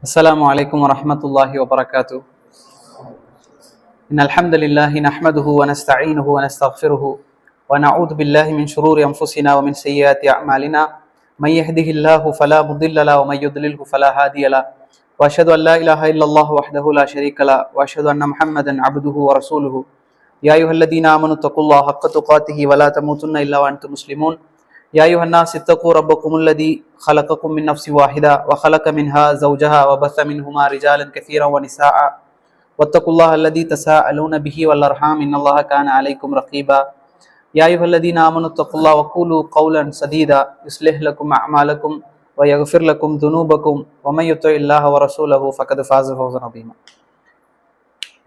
السلام عليكم ورحمة الله وبركاته. إن الحمد لله نحمده ونستعينه ونستغفره ونعوذ بالله من شرور أنفسنا ومن سيئات أعمالنا. من يهده الله فلا مضل له ومن يضلله فلا هادي له. وأشهد أن لا إله إلا الله وحده لا شريك له وأشهد أن محمدا عبده ورسوله. يا أيها الذين آمنوا اتقوا الله حق تقاته ولا تموتن إلا وأنتم مسلمون. يا أيها الناس اتقوا ربكم الذي خلقكم من نفس واحدة وخلق منها زوجها وبث منهما رجالا كثيرا ونساء واتقوا الله الذي تساءلون به والأرحام إن الله كان عليكم رقيبا. يا أيها الذين آمنوا اتقوا الله وقولوا قولا سديدا يصلح لكم أعمالكم ويغفر لكم ذنوبكم ومن يطع الله ورسوله فقد فاز فوزا عظيما.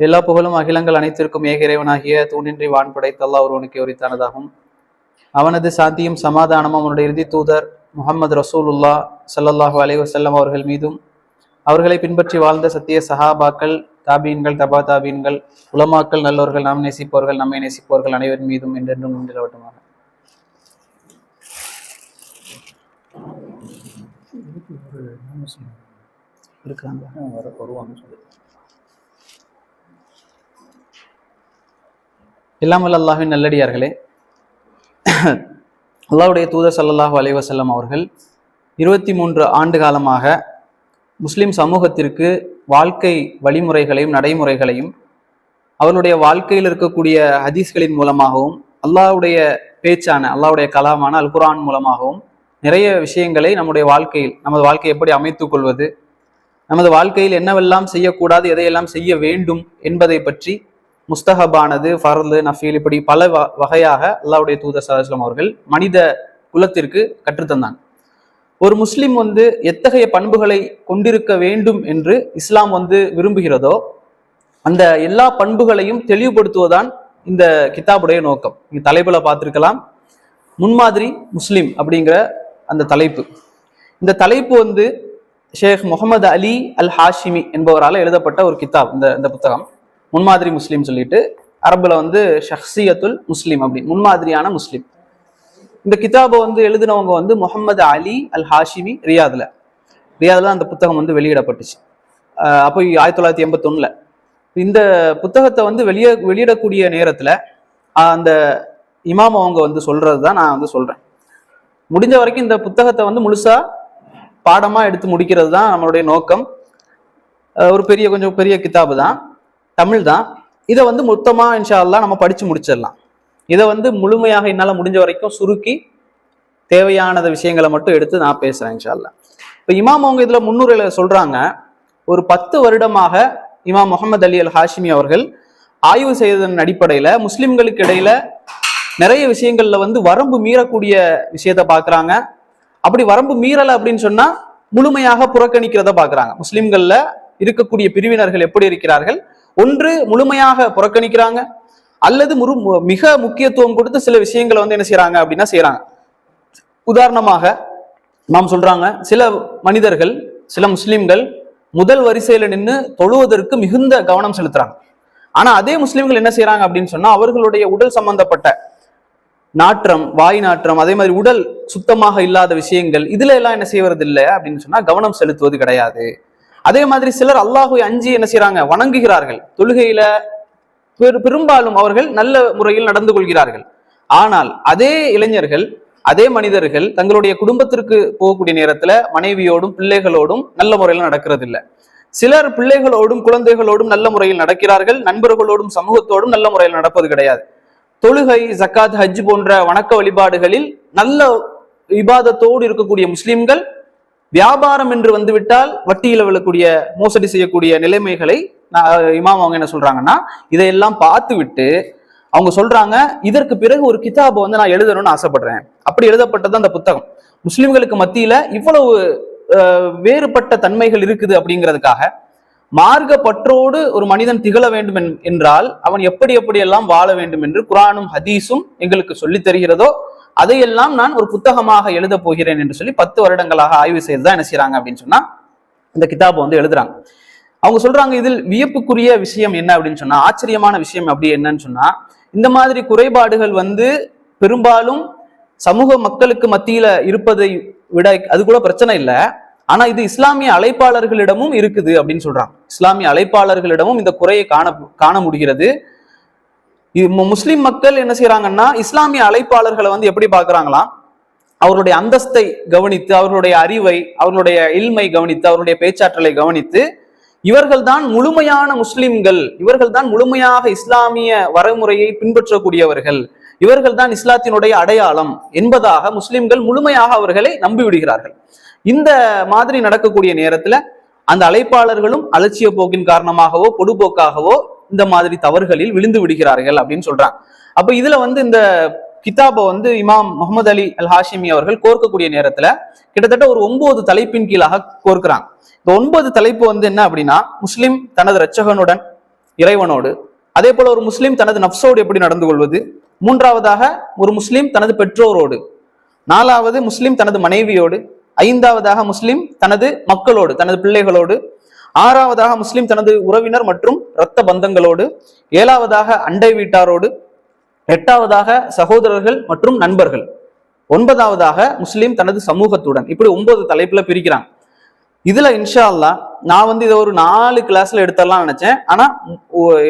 எல்லா புகழும் அகிலங்கள் அனைத்திற்கும் ஏக இறைவனாகிய தூணின்றி வான் படைத்த அல்லாஹ் ஒருவனுக்கே உரித்தானதாகும். அவனது சாந்தியும் சமாதானமும் அவனுடைய இறுதி தூதர் முஹம்மது ரசூலுல்லா ஸல்லல்லாஹு அலைஹி வஸல்லம் அவர்கள் மீதும், அவர்களை பின்பற்றி வாழ்ந்த சத்திய சஹாபாக்கள், தாபீன்கள், தபா தாபீன்கள், உலமாக்கள், நல்லவர்கள், நாம் நேசிப்பவர்கள், நம்மை நேசிப்பவர்கள் அனைவரின் மீதும் என்றென்றும் நிலவட்டுமாக. எல்லாம் வல்ல அல்லாஹ்வின் நல்லடியார்களே, அல்லாஹ்வுடைய தூதர் ஸல்லல்லாஹு அலைஹி வஸல்லம் அவர்கள் 23 ஆண்டு காலமாக முஸ்லிம் சமூகத்திற்கு வாழ்க்கை வழிமுறைகளையும் நடைமுறைகளையும் அவர்களுடைய வாழ்க்கையில் இருக்கக்கூடிய ஹதீஸ்களின் மூலமாகவும் அல்லாஹ்வுடைய பேச்சான அல்லாஹ்வுடைய கலாமான அல் குர்ஆன் மூலமாகவும் நிறைய விஷயங்களை நம்முடைய வாழ்க்கையில், நமது வாழ்க்கையை எப்படி அமைத்துக் கொள்வது, நமது வாழ்க்கையில் என்னவெல்லாம் செய்யக்கூடாது, எதையெல்லாம் செய்ய வேண்டும் என்பதை பற்றி முஸ்தஹபானது, ஃபர்லு, நஃபீல், இப்படி பல வகையாக அல்லாஹ்வுடைய தூதர் ஸல்லல்லாஹு அலைஹி வஸல்லம் அவர்கள் மனித குலத்திற்கு கற்றுத்தந்தாங்க. ஒரு முஸ்லிம் எத்தகைய பண்புகளை கொண்டிருக்க வேண்டும் என்று இஸ்லாம் விரும்புகிறதோ அந்த எல்லா பண்புகளையும் தெளிவுபடுத்துவதுதான் இந்த கிதாபுடைய நோக்கம். நீங்க தலைப்புல பார்த்திருக்கலாம், முன்மாதிரி முஸ்லிம் அப்படிங்கிற அந்த தலைப்பு. இந்த தலைப்பு ஷேக் முகமது அலி அல் ஹாஷிமி என்பவரால் எழுதப்பட்ட ஒரு கிதாப். இந்த புத்தகம் முன்மாதிரி முஸ்லீம் சொல்லிட்டு அரபுல ஷஹ்சியத்துல் முஸ்லீம், அப்படி முன்மாதிரியான முஸ்லீம். இந்த கிதாபை எழுதினவங்க முகமது அலி அல் ஹாஷிமி. ரியாதுல அந்த புத்தகம் வெளியிடப்பட்டுச்சு. அப்போ 1981. இந்த புத்தகத்தை வெளியிடக்கூடிய நேரத்துல அந்த இமாம் அவங்க சொல்றது தான் நான் சொல்றேன். முடிஞ்ச வரைக்கும் இந்த புத்தகத்தை முழுசா பாடமா எடுத்து முடிக்கிறது தான் நம்மளுடைய நோக்கம். ஒரு கொஞ்சம் பெரிய கிதாபு தான், தமிழ் தான். இதை மொத்தமா இன்ஷா அல்லாஹ் நம்ம படிச்சு முடிச்சிடலாம். இதை முழுமையாக என்னால முடிஞ்ச வரைக்கும் சுருக்கி தேவையானத விஷயங்களை மட்டும் எடுத்து நான் பேசுறேன் இன்ஷா அல்லாஹ். இப்ப இமாம் அவங்க இதுல முன்னுரையில சொல்றாங்க, ஒரு 10 வருடமாக இமாம் முகமது அலி அல் ஹாஷிமி அவர்கள் ஆய்வு செய்ததன் அடிப்படையில முஸ்லிம்களுக்கு இடையில நிறைய விஷயங்கள்ல வரம்பு மீறக்கூடிய விஷயத்த பாக்குறாங்க. அப்படி வரம்பு மீறல அப்படின்னு சொன்னா முழுமையாக புறக்கணிக்கிறத பாக்குறாங்க. முஸ்லிம்கள்ல இருக்கக்கூடிய பிரிவினர்கள் எப்படி இருக்கிறார்கள், ஒன்று முழுமையாக புறக்கணிக்கிறாங்க, அல்லது மிக முக்கியத்துவம் கொடுத்து சில விஷயங்களை என்ன செய்யறாங்க அப்படின்னா செய்யறாங்க. உதாரணமாக நாம் சொல்றாங்க, சில மனிதர்கள், சில முஸ்லிம்கள் முதல் வரிசையில நின்று தொழுவதற்கு மிகுந்த கவனம் செலுத்துறாங்க. ஆனா அதே முஸ்லிம்கள் என்ன செய்யறாங்க அப்படின்னு சொன்னா அவர்களுடைய உடல் சம்பந்தப்பட்ட நாற்றம், வாய் நாற்றம், அதே மாதிரி உடல் சுத்தமாக இல்லாத விஷயங்கள், இதுல எல்லாம் என்ன செய்வது இல்லை அப்படின்னு சொன்னா கவனம் செலுத்துவது கிடையாது. அதே மாதிரி சிலர் அல்லாஹ்வை அஞ்சி என்ன செய்யறாங்க, வணங்குகிறார்கள். தொழுகையில பெரும்பாலும் அவர்கள் நல்ல முறையில் நடந்து கொள்கிறார்கள். ஆனால் அதே இளைஞர்கள், அதே மனிதர்கள் தங்களுடைய குடும்பத்திற்கு போகக்கூடிய நேரத்துல மனைவியோடும் பிள்ளைகளோடும் நல்ல முறையில் நடக்கிறது இல்லை. சிலர் பிள்ளைகளோடும் குழந்தைகளோடும் நல்ல முறையில் நடக்கிறார்கள், நண்பர்களோடும் சமூகத்தோடும் நல்ல முறையில் நடப்பது கிடையாது. தொழுகை, ஜக்காத், ஹஜ் போன்ற வணக்க வழிபாடுகளில் நல்ல இபாதத்தோடு இருக்கக்கூடிய முஸ்லிம்கள் வியாபாரம் என்று வந்துவிட்டால் வட்டியில விழக்கூடிய, மோசடி செய்யக்கூடிய நிலைமைகளை இமாம் அவங்க என்ன சொல்றாங்கன்னா இதையெல்லாம் பார்த்து விட்டு அவங்க சொல்றாங்க, இதற்கு பிறகு ஒரு கிதாபை நான் எழுதணும்னு ஆசைப்படுறேன். அப்படி எழுதப்பட்டது அந்த புத்தகம். முஸ்லிம்களுக்கு மத்தியில இவ்வளவு வேறுபட்ட தன்மைகள் இருக்குது அப்படிங்கிறதுக்காக மார்க்க பற்றோடு ஒரு மனிதன் திகழ வேண்டும் என்றால் அவன் எப்படி எப்படியெல்லாம் வாழ வேண்டும் என்று குர்ஆனும் ஹதீஸும் எங்களுக்கு சொல்லித் தருகிறதோ அதையெல்லாம் நான் ஒரு புத்தகமாக எழுத போகிறேன் என்று சொல்லி 10 வருடங்களாக ஆய்வு செய்துதான் என்ன செய்யறாங்க அப்படின்னு சொன்னா இந்த கிதாபை எழுதுறாங்க. அவங்க சொல்றாங்க, இதில் வியப்புக்குரிய விஷயம் என்ன அப்படின்னு சொன்னா, ஆச்சரியமான விஷயம் அப்படி என்னன்னு சொன்னா, இந்த மாதிரி குறைபாடுகள் பெரும்பாலும் சமூக மக்களுக்கு மத்தியில இருப்பதை விட அது கூட பிரச்சனை இல்லை. ஆனா இது இஸ்லாமிய அழைப்பாளர்களிடமும் இருக்குது அப்படின்னு சொல்றாங்க. இஸ்லாமிய அழைப்பாளர்களிடமும் இந்த குறையை காண முடிகிறது. முஸ்லிம் மக்கள் என்ன செய்யறாங்கன்னா, இஸ்லாமிய அழைப்பாளர்களை வந்து எப்படி பாக்குறாங்களாம், அவர்களுடைய அந்தஸ்தை கவனித்து, அவர்களுடைய அறிவை, அவர்களுடைய இல்மை கவனித்து, அவருடைய பேச்சாற்றலை கவனித்து, இவர்கள் தான் முழுமையான முஸ்லிம்கள், இவர்கள் தான் முழுமையாக இஸ்லாமிய வரைமுறையை பின்பற்றக்கூடியவர்கள், இவர்கள் தான் இஸ்லாத்தினுடைய அடையாளம் என்பதாக முஸ்லிம்கள் முழுமையாக அவர்களை நம்பிவிடுகிறார்கள். இந்த மாதிரி நடக்கக்கூடிய நேரத்துல அந்த அழைப்பாளர்களும் அலட்சிய போக்கின் காரணமாகவோ பொடுபோக்காகவோ இந்த மாதிரி தவறுகளில் விழுந்து விடுகிறார்கள் அப்படின்னு சொல்றாங்க. அப்ப இதுல வந்து இந்த கிதாபை வந்து இமாம் முகமது அலி அல் ஹாஷிமி அவர்கள் கோர்க்கக்கூடிய நேரத்துல கிட்டத்தட்ட ஒரு 9 தலைப்பின் கீழாக கோர்க்கிறாங்க. இந்த 9 தலைப்பு வந்து என்ன அப்படின்னா, முஸ்லிம் தனது இரட்சகனுடன், இறைவனோடு, அதே போல ஒரு முஸ்லிம் தனது நப்சோடு எப்படி நடந்து கொள்வது, மூன்றாவதாக ஒரு முஸ்லிம் தனது பெற்றோரோடு, நாலாவது முஸ்லிம் தனது மனைவியோடு, ஐந்தாவதாக முஸ்லிம் தனது மக்களோடு, தனது பிள்ளைகளோடு, ஆறாவதாக முஸ்லிம் தனது உறவினர் மற்றும் இரத்த பந்தங்களோடு, ஏழாவதாக அண்டை வீட்டாரோடு, எட்டாவதாக சகோதரர்கள் மற்றும் நண்பர்கள், ஒன்பதாவதாக முஸ்லிம் தனது சமூகத்துடன். இப்படி 9 தலைப்புல பிரிக்கிறாங்க. இதுல இன்ஷா அல்லாஹ் நான் வந்து இதை ஒரு 4 கிளாஸ்ல எடுத்துடலாம் நினைச்சேன். ஆனா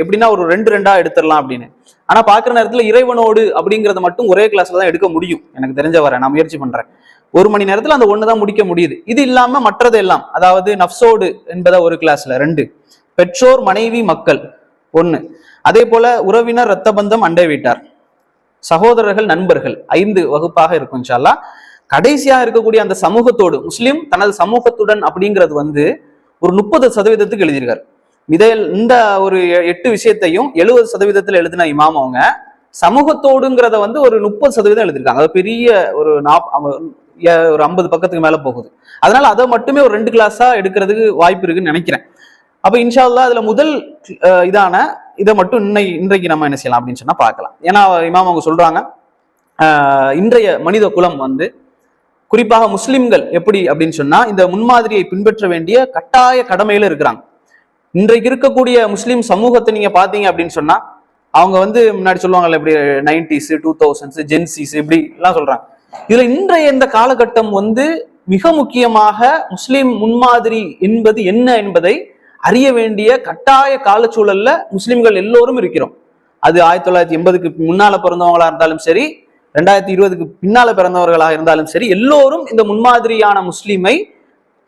எப்படின்னா ஒரு 2 எடுத்துடலாம் அப்படின்னு. ஆனா பாக்குற நேரத்துல இறைவனோடு அப்படிங்கறத மட்டும் ஒரே கிளாஸ்ல தான் எடுக்க முடியும், எனக்கு தெரிஞ்ச வர நான் முயற்சி பண்றேன். 1 மணி நேரத்துல அந்த 1 தான் முடிக்க முடியுது. இது இல்லாம மற்றது எல்லாம், அதாவது நப்சோடு என்பதை ஒரு கிளாஸ்ல 2, பெற்றோர் மனைவி மக்கள் 1, அதே போல உறவினர் இரத்த பந்தம் அண்டை வீட்டார், சகோதரர்கள் நண்பர்கள் 5 வகுப்பாக இருக்கும் இன்ஷா அல்லாஹ். கடைசியா இருக்கக்கூடிய அந்த சமூகத்தோடு, முஸ்லிம் தனது சமூகத்துடன் அப்படிங்கிறது வந்து ஒரு 30% எழுதியிருக்காரு. இந்த ஒரு 8 விஷயத்தையும் 70% எழுதின இமாம் அவங்க சமூகத்தோடுங்கிறத வந்து ஒரு 30% எழுதியிருக்காங்க. அது பெரிய ஒரு 50 பக்கத்துக்கு மேல போகுது. அதனால அதை மட்டுமே ஒரு 2 கிளாஸா எடுக்கிறதுக்கு வாய்ப்பு இருக்குன்னு நினைக்கிறேன். அப்ப இன்ஷா அல்லாஹ் அதுல முதல் இதை மட்டும் இன்றைக்கு நம்ம என்ன செய்யலாம் அப்படின்னு சொன்னா பார்க்கலாம். ஏன்னா இமாம் அவங்க சொல்றாங்க, இன்றைய மனித குலம் வந்து குறிப்பாக முஸ்லிம்கள் எப்படி அப்படின்னு சொன்னா இந்த முன்மாதிரியை பின்பற்ற வேண்டிய கட்டாய கடமையில இருக்கிறாங்க. இன்றைக்கு இருக்கக்கூடிய முஸ்லிம் சமூகத்தை நீங்க பாத்தீங்க அப்படின்னு சொன்னா, அவங்க வந்து முன்னாடி சொல்லுவாங்கல்ல, இப்படி 90s 2000s ஜென்சிஸ் இப்படி எல்லாம் சொல்றாங்க. இதுல இன்றைய இந்த காலகட்டம் வந்து மிக முக்கியமாக முஸ்லிம் முன்மாதிரி என்பது என்ன என்பதை அறிய வேண்டிய கட்டாய காலச்சூழல்ல முஸ்லிம்கள் எல்லோரும் இருக்கிறோம். அது 1980க்கு முன்னால பிறந்தவங்களா இருந்தாலும் சரி, 2020க்கு பின்னால பிறந்தவர்களாக இருந்தாலும் சரி, எல்லோரும் இந்த முன்மாதிரியான முஸ்லிமை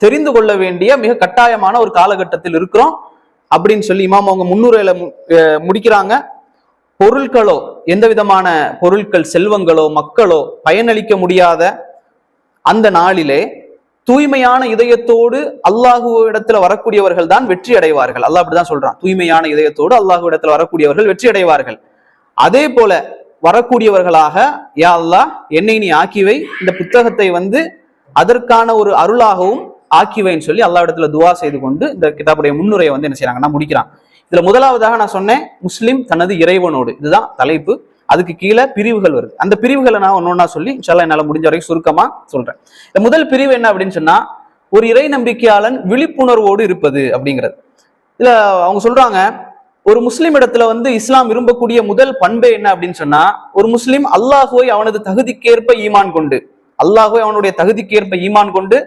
தெரிந்து கொள்ள வேண்டிய மிக கட்டாயமான ஒரு காலகட்டத்தில் இருக்கிறோம் அப்படின்னு சொல்லி இமாம் அவங்க முன்னுரையில முடிக்கிறாங்க. பொருட்களோ, எந்த விதமான பொருட்கள், செல்வங்களோ, மக்களோ பயனளிக்க முடியாத அந்த நாளிலே தூய்மையான இதயத்தோடு அல்லாஹு இடத்துல வரக்கூடியவர்கள் தான் வெற்றி அடைவார்கள். அல்லாஹ் அப்படிதான் சொல்றான், தூய்மையான இதயத்தோடு அல்லாஹு இடத்துல வரக்கூடியவர்கள் வெற்றி அடைவார்கள். அதே போல வரக்கூடியவர்களாக யா அல்லாஹ் என்னை நீ ஆக்கிவை, இந்த புத்தகத்தை வந்து அதற்கான ஒரு அருளாகவும் ஆக்கிவைன்னு சொல்லி அல்லாஹ் இடத்துல துவா செய்து கொண்டு இந்த கிதாபுடைய முன்னுரையை வந்து என்ன செய்யறாங்கன்னா முடிக்கிறான். இதுல முதலாவதாக நான் சொன்னேன், முஸ்லிம் தனது இறைவனோடு, இதுதான் தலைப்பு. அதுக்கு கீழே பிரிவுகள் வருது. அந்த பிரிவுகளை நான் ஒன்னொன்னா சொல்லி இன்ஷால்லா என்னால முடிஞ்ச வரைக்கும் சுருக்கமா சொல்றேன். இந்த முதல் பிரிவு என்ன அப்படின்னு சொன்னா, ஒரு இறை நம்பிக்கையாளன் விழிப்புணர்வோடு இருப்பது அப்படிங்கிறது. இதுல அவங்க சொல்றாங்க, ஒரு முஸ்லிம் இடத்துல வந்து இஸ்லாம் விரும்பக்கூடிய முதல் பண்பே என்ன அப்படின்னு சொன்னா, ஒரு முஸ்லிம் அல்லாஹுவை அவனது தகுதிக்கேற்ப ஈமான் கொண்டு, அல்லாஹுவை அவனுடைய தகுதிக்கேற்ப ஈமான் கொண்டு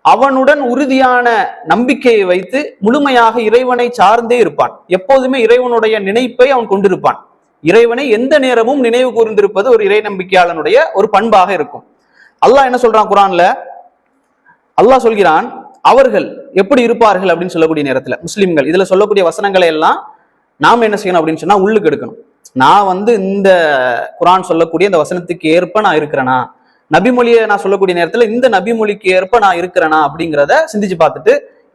அவனுடன் உறுதியான நம்பிக்கையை வைத்து முழுமையாக இறைவனை சார்ந்தே இருப்பான். எப்போதுமே இறைவனுடைய நினைப்பை அவன் கொண்டிருப்பான். இறைவனை எந்த நேரமும் நினைவு கூர்ந்திருப்பது ஒரு இறை நம்பிக்கையாளனுடைய ஒரு பண்பாக இருக்கும். அல்லாஹ் என்ன சொல்றான் குர்ஆன்ல, அல்லாஹ் சொல்கிறான், அவர்கள் எப்படி இருப்பார்கள் அப்படின்னு சொல்லக்கூடிய நேரத்துல முஸ்லிம்கள், இதுல சொல்லக்கூடிய வசனங்களை எல்லாம் நாம என்ன செய்யணும் அப்படின்னு சொன்னா உள்ளுக்கு எடுக்கணும். நான் வந்து இந்த குர்ஆன் சொல்லக்கூடிய இந்த வசனத்துக்கு ஏற்ப நான் இருக்கிறேனா, நபிமொழியை நான் சொல்லக்கூடிய நேரத்துல இந்த நபிமொழிக்கு ஏற்ப நான் இருக்கிறேனா அப்படிங்கிறத சிந்திச்சு பார்த்துட்டு,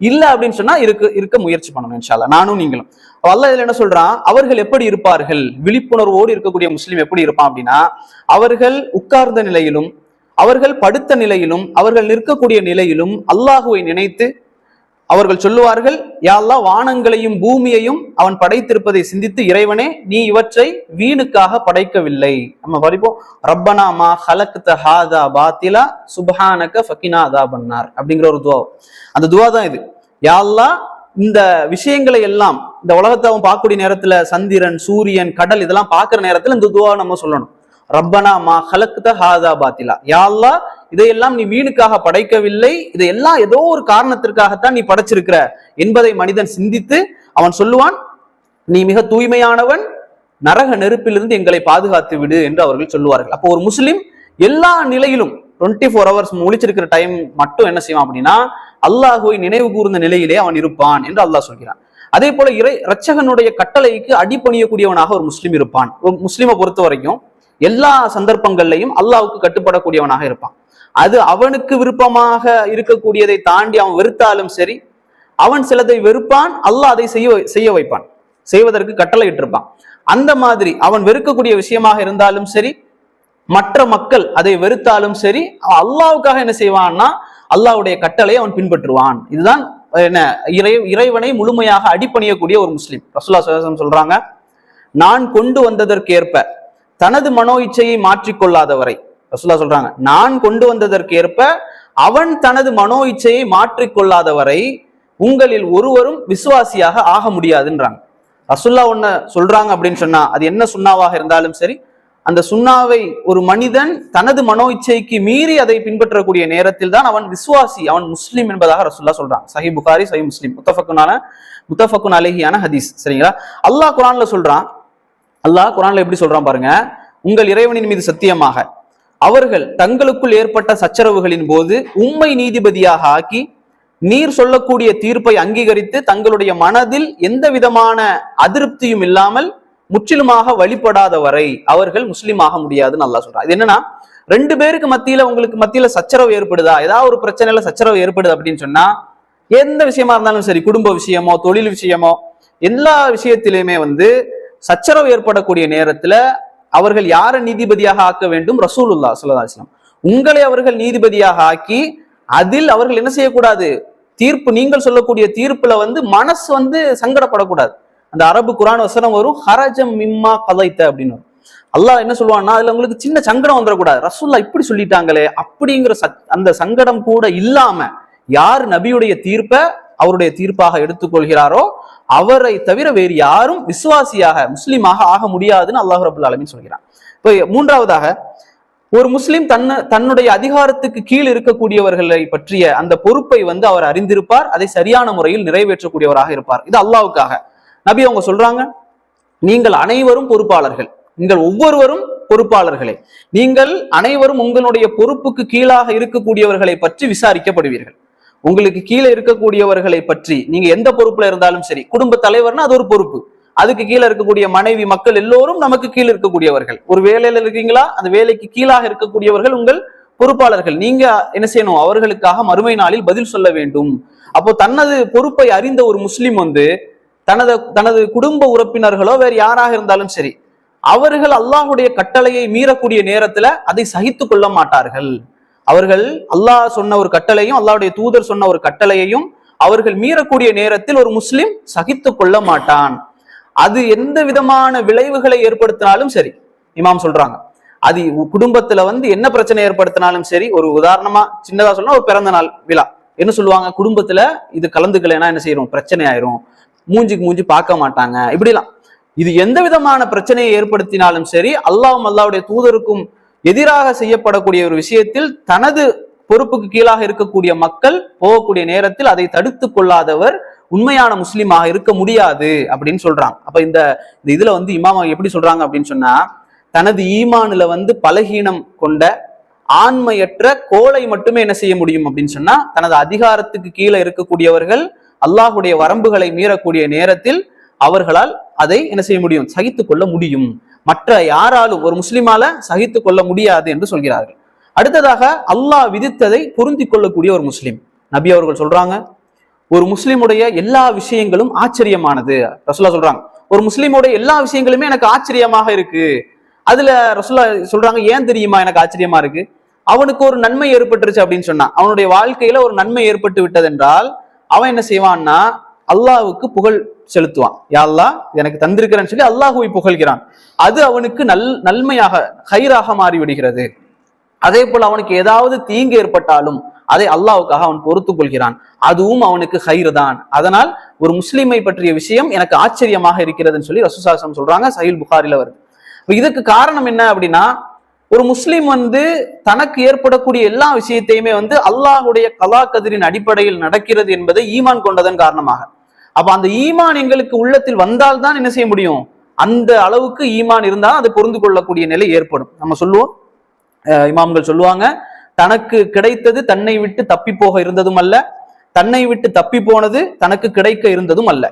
இல்ல அப்படின்னு சொன்னா இருக்க முயற்சி பண்ணணும் இன்ஷா அல்லாஹ், நானும் நீங்களும். அல்லாஹ் இதுல என்ன சொல்றான், அவர்கள் எப்படி இருப்பார்கள், விழிப்புணர்வோடு இருக்கக்கூடிய முஸ்லீம் எப்படி இருப்பான் அப்படின்னா, அவர்கள் உட்கார்ந்த நிலையிலும், அவர்கள் படுத்த நிலையிலும், அவர்கள் நிற்கக்கூடிய நிலையிலும் அல்லாஹுவை நினைத்து அவர்கள் சொல்லுவார்கள், யா அல்லாஹ் வானங்களையும் பூமியையும் அவன் படைத்திருப்பதை சிந்தித்து, இறைவனே நீ இவற்றை வீணுக்காக படைக்கவில்லை. நம்ம படிப்போம், ரப்பனா மா ஹலக்த ஹாதா பாத்திலா சுப்ஹானக ஃபகினா அதாபன்னார் அப்படிங்கிற ஒரு துவா. அந்த துவா தான் இது. யா அல்லாஹ் இந்த விஷயங்களை எல்லாம், இந்த உலகத்தை அவன் பார்க்கக்கூடிய நேரத்துல சந்திரன், சூரியன், கடல் இதெல்லாம் பார்க்கிற நேரத்துல இந்த துவா நம்ம சொல்லணும். ரப்பனா மா ஹலக்த ஹாதா பாத்திலா, யா அல்லாஹ் இதையெல்லாம் நீ வீணுக்காக படைக்கவில்லை, இதையெல்லாம் ஏதோ ஒரு காரணத்திற்காகத்தான் நீ படைச்சிருக்கிற என்பதை மனிதன் சிந்தித்து அவன் சொல்லுவான், நீ மிக தூய்மையானவன், நரக நெருப்பிலிருந்து எங்களை பாதுகாத்து விடு என்று அவர்கள் சொல்லுவார்கள். அப்போ ஒரு முஸ்லிம் எல்லா நிலையிலும் 24 hours முழிச்சிருக்கிற டைம் மட்டும் என்ன செய்வான் அப்படின்னா அல்லாஹுவை நினைவு கூர்ந்த நிலையிலே அவன் இருப்பான் என்று அல்லாஹ் சொல்கிறான். அதே போல இரட்சகனுடைய கட்டளைக்கு அடிபணியக்கூடியவனாக ஒரு முஸ்லிம் இருப்பான். ஒரு முஸ்லிமை பொறுத்த வரைக்கும் எல்லா சந்தர்ப்பங்கள்லையும் அல்லாஹ்வுக்கு கட்டுப்படக்கூடியவனாக இருப்பான். அது அவனுக்கு விருப்பமாக இருக்கக்கூடியதை தாண்டி அவன் வெறுத்தாலும் சரி, அவன் சிலதை வெறுப்பான், அல்லாஹ் அதை செய்ய வைப்பான், செய்வதற்கு கட்டளை இட்டிருப்பான். அந்த மாதிரி அவன் வெறுக்கக்கூடிய விஷயமாக இருந்தாலும் சரி, மற்ற மக்கள் அதை வெறுத்தாலும் சரி, அல்லாஹ்வுக்காக என்ன செய்வான்னா அல்லாஹ்வுடைய கட்டளை அவன் பின்பற்றுவான். இதுதான் என்ன, இறைவனை முழுமையாக அடிபணியக்கூடிய ஒரு முஸ்லிம். ரசூலுல்லாஹி ஸல்லல்லாஹு அலைஹி வஸல்லம் சொல்றாங்க, நான் கொண்டு வந்ததற்கேற்ப தனது மனோ இச்சையை மாற்றிக்கொள்ளாதவரை, ரசூலுல்லாஹி சொல்றாங்க, நான் கொண்டு வந்ததற்கேற்ப அவன் தனது மனோ இச்சையை மாற்றிக்கொள்ளாதவரை உங்களில் ஒருவரும் விசுவாசியாக ஆக முடியாதுன்றாங்க. ரசூலுல்லாஹ் ஒன்ன சொல்றாங்க அப்படின்னு சொன்னா அது என்ன சுன்னாவாக இருந்தாலும் சரி, அந்த சுன்னாவை ஒரு மனிதன் தனது மனோ இச்சைக்கு மீறி அதை பின்பற்றக்கூடிய நேரத்தில் தான் அவன் விசுவாசி, அவன் முஸ்லிம் என்பதாக ரசூலுல்லாஹ் சொல்றாங்க. சஹீஹ் புகாரி, சஹீஹ் முஸ்லிம், முத்தஃபக்குன் அலைஹியான ஹதீஸ். சரிங்களா? அல்லாஹ் குர்ஆன்ல சொல்றான், அல்லாஹ் குர்ஆன்ல எப்படி சொல்றான் பாருங்க, உங்கள் இறைவனின் மீது சத்தியமாக அவர்கள் தங்களுக்குள் ஏற்பட்ட சச்சரவுகளின் போது உம்மை நீதிபதியாக ஆக்கி நீர் சொல்லக்கூடிய தீர்ப்பை அங்கீகரித்து தங்களுடைய மனதில் எந்த விதமான அதிருப்தியும் இல்லாமல் முற்றிலுமாக வழிபடாத வரை அவர்கள் முஸ்லீமாக முடியாதுன்னு அல்லாஹ் சொல்றான். இது என்னன்னா, ரெண்டு பேருக்கு மத்தியில உங்களுக்கு மத்தியில சச்சரவு ஏற்படுதா, ஏதாவது ஒரு பிரச்சனையில சச்சரவு ஏற்படுது அப்படின்னு சொன்னா, எந்த விஷயமா இருந்தாலும் சரி, குடும்ப விஷயமோ தொழில் விஷயமோ எல்லா விஷயத்திலுமே சச்சரவு ஏற்படக்கூடிய நேரத்துல அவர்கள் யாரை நீதிபதியாக ஆக்க வேண்டும்? ரசூலுல்லாஹ் ஸல்லல்லாஹு அலைஹி வஸல்லம். உங்களை அவர்கள் நீதிபதியாக ஆக்கி அதில் அவர்கள் என்ன செய்யக்கூடாது? தீர்ப்பு, நீங்கள் சொல்லக்கூடிய தீர்ப்புல மனசு சங்கடப்படக்கூடாது. அந்த அரபு குர்ஆன் வசனம் வரும், ஹரஜம் மிம்மா கதைத்த அப்படின்னு. அல்லாஹ் என்ன சொல்லுவான்னா, அதுல உங்களுக்கு சின்ன சங்கடம் வந்துடக்கூடாது, ரசூலுல்லாஹ் இப்படி சொல்லிட்டாங்களே அப்படிங்கிற அந்த சங்கடம் கூட இல்லாம யார் நபியுடைய தீர்ப்பை அவருடைய தீர்ப்பாக எடுத்துக்கொள்கிறாரோ அவரை தவிர வேறு யாரும் விசுவாசியாக முஸ்லீமாக ஆக முடியாதுன்னு அல்லாஹ் ரப்பல் ஆலமீன் சொல்கிறான். இப்போ மூன்றாவதாக, ஒரு முஸ்லிம் தன்னுடைய அதிகாரத்துக்கு கீழ் இருக்கக்கூடியவர்களை பற்றிய அந்த பொறுப்பை அவர் அறிந்திருப்பார், அதை சரியான முறையில் நிறைவேற்றக்கூடியவராக இருப்பார். இது அல்லாஹ்வுக்காக. நபி அவங்க சொல்றாங்க, நீங்கள் அனைவரும் பொறுப்பாளர்கள், நீங்கள் ஒவ்வொருவரும் பொறுப்பாளர்களே, நீங்கள் அனைவரும் உங்களுடைய பொறுப்புக்கு கீழாக இருக்கக்கூடியவர்களை பற்றி விசாரிக்கப்படுவீர்கள். உங்களுக்கு கீழே இருக்கக்கூடியவர்களை பற்றி நீங்க எந்த பொறுப்புல இருந்தாலும் சரி, குடும்ப தலைவர்னா அது ஒரு பொறுப்பு, அதுக்கு கீழே இருக்கக்கூடிய மனைவி மக்கள் எல்லோரும் நமக்கு கீழே இருக்கக்கூடியவர்கள். ஒரு வேலையில இருக்கீங்களா, அந்த வேலைக்கு கீழாக இருக்கக்கூடியவர்கள் உங்கள் பொறுப்பாளர்கள். நீங்க என்ன செய்யணும்? அவர்களுக்காக மறுமை நாளில் பதில் சொல்ல வேண்டும். அப்போ தனது பொறுப்பை அறிந்த ஒரு முஸ்லிம் தனது குடும்ப உறுப்பினர்களோ வேறு யாராக இருந்தாலும் சரி, அவர்கள் அல்லாஹுடைய கட்டளையை மீறக்கூடிய நேரத்துல அதை சகித்து கொள்ள மாட்டார்கள். அவர்கள் அல்லாஹ் சொன்ன ஒரு கட்டளையும் அல்லாஹ்வுடைய தூதர் சொன்ன ஒரு கட்டளையையும் அவர்கள் மீறக்கூடிய நேரத்தில் ஒரு முஸ்லிம் சகித்து கொள்ள மாட்டான். அது எந்த விதமான விளைவுகளை ஏற்படுத்தினாலும் சரி, இமாம் சொல்றாங்க, அது குடும்பத்துல என்ன பிரச்சனை ஏற்படுத்தினாலும் சரி, ஒரு உதாரணமா சின்னதா சொன்னா ஒரு பிறந்த நாள் விழா, என்ன சொல்லுவாங்க, குடும்பத்துல இது கலந்துக்கலைன்னா என்ன செய்யறோம்? பிரச்சனை ஆயிரும், மூஞ்சிக்கு மூஞ்சி பார்க்க மாட்டாங்க, இப்படிலாம். இது எந்த விதமான பிரச்சனையை ஏற்படுத்தினாலும் சரி, அல்லாஹ்வும் அல்லாஹ்வுடைய தூதருக்கும் எதிராக செய்யப்படக்கூடிய ஒரு விஷயத்தில் தனது பொறுப்புக்கு கீழாக இருக்கக்கூடிய மக்கள் போகக்கூடிய நேரத்தில் அதை தடுத்து கொள்ளாதவர் உண்மையான முஸ்லீமாக இருக்க முடியாது அப்படின்னு சொல்றாங்க. அப்ப இந்த இதுல இமாம் எப்படி சொல்றாங்க அப்படின்னு சொன்னா, தனது ஈமானுல பலகீனம் கொண்ட ஆண்மையற்ற கோளை மட்டுமே என்ன செய்ய முடியும் அப்படின்னு சொன்னா, தனது அதிகாரத்துக்கு கீழே இருக்கக்கூடியவர்கள் அல்லாஹுடைய வரம்புகளை மீறக்கூடிய நேரத்தில் அவர்களால் அதை என்ன செய்ய முடியும்? சகித்து கொள்ள முடியும். மற்ற யாராலும் ஒரு முஸ்லிமால சகித்து கொள்ள முடியாது என்று சொல்கிறார்கள். அடுத்ததாக, அல்லாஹ் விதித்ததை பொருந்தி கொள்ளக்கூடிய ஒரு முஸ்லிம். நபி அவர்கள் சொல்றாங்க, ஒரு முஸ்லிமுடைய எல்லா விஷயங்களும் ஆச்சரியமானது. ரசூலுல்லாஹ் சொல்றாங்க, ஒரு முஸ்லிமுடைய எல்லா விஷயங்களுமே எனக்கு ஆச்சரியமாக இருக்கு. அதுல ரசூலுல்லாஹ் சொல்றாங்க, ஏன் தெரியுமா எனக்கு ஆச்சரியமா இருக்கு? அவனுக்கு ஒரு நன்மை ஏற்பட்டுருச்சு அப்படின்னு சொன்னா, அவனுடைய வாழ்க்கையில ஒரு நன்மை ஏற்பட்டு விட்டது என்றால் அவன் என்ன செய்வான்னா அல்லாஹ்வுக்கு புகழ் செலுத்துவான். யா அல்லாஹ் எனக்கு தந்திருக்கிறேன்னு சொல்லி அல்லாஹ்வை புகழ்கிறான். அது அவனுக்கு நன்மையாக ஹைராக மாறி விடுகிறது. அதே போல அவனுக்கு ஏதாவது தீங்கு ஏற்பட்டாலும் அதை அல்லாஹ்வுக்காக அவன் பொறுத்து கொள்கிறான், அதுவும் அவனுக்கு ஹைர் தான். அதனால் ஒரு முஸ்லிமை பற்றிய விஷயம் எனக்கு ஆச்சரியமாக இருக்கிறதுன்னு சொல்லி ரசூலுல்லாஹி ஸல்லல்லாஹு அலைஹி வஸல்லம் சொல்றாங்க. சஹீஹ் புகாரில வருது. இதுக்கு காரணம் என்ன அப்படின்னா, ஒரு முஸ்லிம் வந்து தனக்கு ஏற்படக்கூடிய எல்லா விஷயத்தையுமே வந்து அல்லாஹுடைய கலா கதிரின் அடிப்படையில் நடக்கிறது என்பதை ஈமான் கொண்டதன் காரணமாக. அப்ப அந்த ஈமான் எங்களுக்கு உள்ளத்தில் வந்தால்தான் என்ன செய்ய முடியும், அந்த அளவுக்கு ஈமான் இருந்தால் அது பொருந்து கொள்ளக்கூடிய நிலை ஏற்படும். நம்ம சொல்லுவோம், இமாம்கள் சொல்லுவாங்க, தனக்கு கிடைத்தது தன்னை விட்டு தப்பி போக இருந்ததும் அல்ல, தன்னை விட்டு தப்பி போனது தனக்கு கிடைக்க இருந்ததும் அல்ல.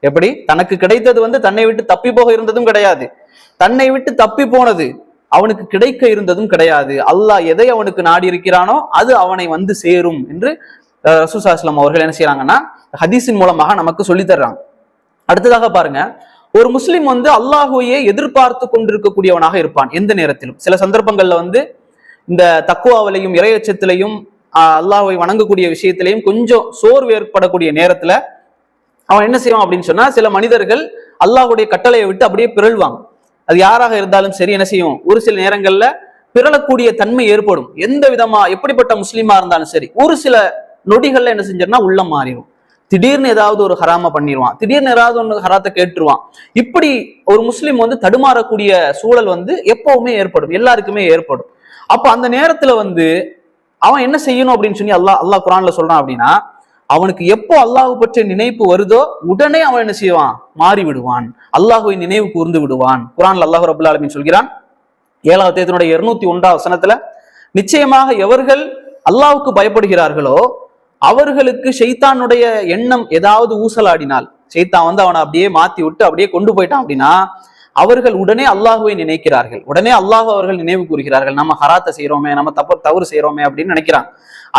எப்படி? தனக்கு கிடைத்தது வந்து தன்னை விட்டு தப்பி போக இருந்ததும் கிடையாது, தன்னை விட்டு தப்பி போனது அவனுக்கு கிடைக்க இருந்ததும் கிடையாது. அல்லாஹ் எதை அவனுக்கு நாடி இருக்கிறானோ அது அவனை வந்து சேரும் என்று ரசூல் ஸல்லல்லாஹு அலைஹி வஸல்லம் அவர்கள் என்ன செய்யறாங்கன்னா ஹதீஸின் மூலமாக நமக்கு சொல்லி தர்றாங்க. அடுத்ததாக பாருங்க, ஒரு முஸ்லிம் வந்து அல்லாஹுவையே எதிர்பார்த்து கொண்டிருக்கக்கூடியவனாக இருப்பான் எந்த நேரத்திலும். சில சந்தர்ப்பங்கள்ல வந்து இந்த தக்குவாவிலையும் இறையச்சத்திலையும் அல்லாஹ்வை வணங்கக்கூடிய விஷயத்திலையும் கொஞ்சம் சோர்வு ஏற்படக்கூடிய நேரத்துல அவன் என்ன செய்வான் அப்படின்னு சொன்னா, சில மனிதர்கள் அல்லாஹுடைய கட்டளையை விட்டு அப்படியே பிறழ்வாங்க. அது யாராக இருந்தாலும் சரி என்ன செய்யும், ஒரு சில நேரங்கள்ல பிறழக்கூடிய தன்மை ஏற்படும். எந்த விதமா எப்படிப்பட்ட முஸ்லீமா இருந்தாலும் சரி, ஒரு சில நொடிகள்ல என்ன செஞ்சோம்னா உள்ளம் மாறிடும். திடீர்னு ஏதாவது ஒரு ஹராம பண்ணிடுவான், திடீர்னு ஏதாவது ஒன்று ஹராத்தை கேட்டுருவான். இப்படி ஒரு முஸ்லீம் வந்து தடுமாறக்கூடிய சூழல் வந்து எப்பவுமே ஏற்படும், எல்லாருக்குமே ஏற்படும். அப்ப அந்த நேரத்துல வந்து அவன் என்ன செய்யணும் அப்படின்னு சொல்லி அல்லாஹ் குர்ஆன்ல சொல்றான் அப்படின்னா, அவனுக்கு எப்போ அல்லாஹ் பற்றிய நினைப்பு வருதோ உடனே அவன் என்ன செய்வான், மாறி விடுவான், அல்லாஹுவை நினைவு கூர்ந்து விடுவான். குர்ஆன்ல அல்லாஹ் ரப்பல் ஆலமீன் சொல்கிறான் 7வது அத்தியாயத்தினுடைய 201வது வசனத்துல, நிச்சயமாக எவர்கள் அல்லாஹ்வுக்கு பயப்படுகிறார்களோ அவர்களுக்கு ஷைத்தானுடைய எண்ணம் ஏதாவது ஊசலாடினால், ஷைத்தான் வந்து அவனை அப்படியே மாத்தி விட்டு அப்படியே கொண்டு போயிட்டான் அப்படின்னா, அவர்கள் உடனே அல்லாஹுவை நினைக்கிறார்கள், உடனே அல்லாஹ் அவர்கள் நினைவு கூறுகிறார்கள், நம்ம ஹராத்தை செய்யறோமே, நம்ம தவறு செய்யறோமே அப்படின்னு நினைக்கிறான்.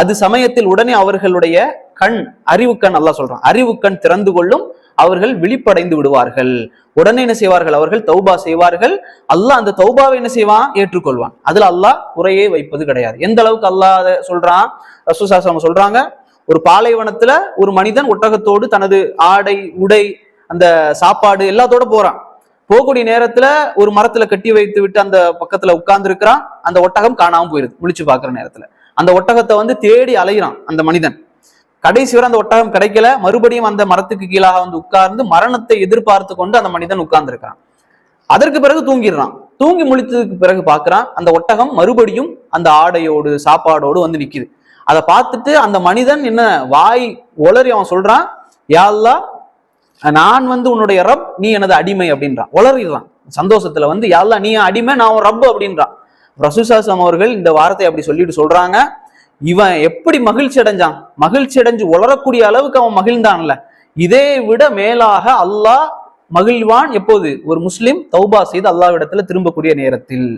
அது சமயத்தில் உடனே அவர்களுடைய கண், அறிவு கண், அல்லாஹ் சொல்றான், அறிவு கண் திறந்து கொள்ளும், அவர்கள் விழிப்படைந்து விடுவார்கள். உடனே என்ன செய்வார்கள், அவர்கள் தௌபா செய்வார்கள். அல்லாஹ் அந்த தௌபாவை என்ன செய்வான், ஏற்றுக்கொள்வான். அதுல அல்லாஹ் குறையே வைப்பது கிடையாது. எந்த அளவுக்கு அல்லாஹ் அதை சொல்றான், ரசூல் ஸல்லல்லாஹு அலைஹி வஸல்லம் சொல்றாங்க, ஒரு பாலைவனத்துல ஒரு மனிதன் ஒட்டகத்தோடு தனது ஆடை, உடை, அந்த சாப்பாடு எல்லாத்தோட போறான். போகக்கூடிய நேரத்துல ஒரு மரத்துல கட்டி வைத்து விட்டு அந்த பக்கத்துல உட்கார்ந்து இருக்கிறான். அந்த ஒட்டகம் காணாம போயிருது. முழிச்சு பாக்குற நேரத்துல அந்த ஒட்டகத்தை வந்து தேடி அலைகிறான் அந்த மனிதன். கடைசி வரை அந்த ஒட்டகம் கிடைக்கல. மறுபடியும் அந்த மரத்துக்கு கீழாக வந்து உட்கார்ந்து மரணத்தை எதிர்பார்த்து கொண்டு அந்த மனிதன் உட்கார்ந்து இருக்கிறான். அதற்கு பிறகு தூங்கிடுறான். தூங்கி முழித்ததுக்கு பிறகு பாக்குறான், அந்த ஒட்டகம் மறுபடியும் அந்த ஆடையோடு சாப்பாடோடு வந்து நிக்குது. அதை பார்த்துட்டு அந்த மனிதன் என்ன வாய் ஒளறி அவன் சொல்றான், யா அல்லாஹ், நான் வந்து உன்னுடைய ரப், நீ எனது அடிமை அப்படின்றான். உளறிடுறான் சந்தோஷத்துல வந்து, யா அல்லாஹ் நீ அடிமை, நான் உன் ரப் அப்படின்றான். ரசூல் ஸல்லல்லாஹு அலைஹி வஸல்லம் அவர்கள் இந்த வார்த்தை அப்படி சொல்லிட்டு சொல்றாங்க, இவன் எப்படி மகிழ்ச்சி அடைஞ்சான், மகிழ்ச்சி அடைஞ்சு உளரக்கூடிய அளவுக்கு அவன் மகிழ்ந்தான்ல, இதை விட மேலாக அல்லாஹ் மகிழ்வான் எப்போது, ஒரு முஸ்லிம் தௌபா செய்து அல்லாஹ்விடத்துல திரும்பக்கூடிய நேரத்தில்.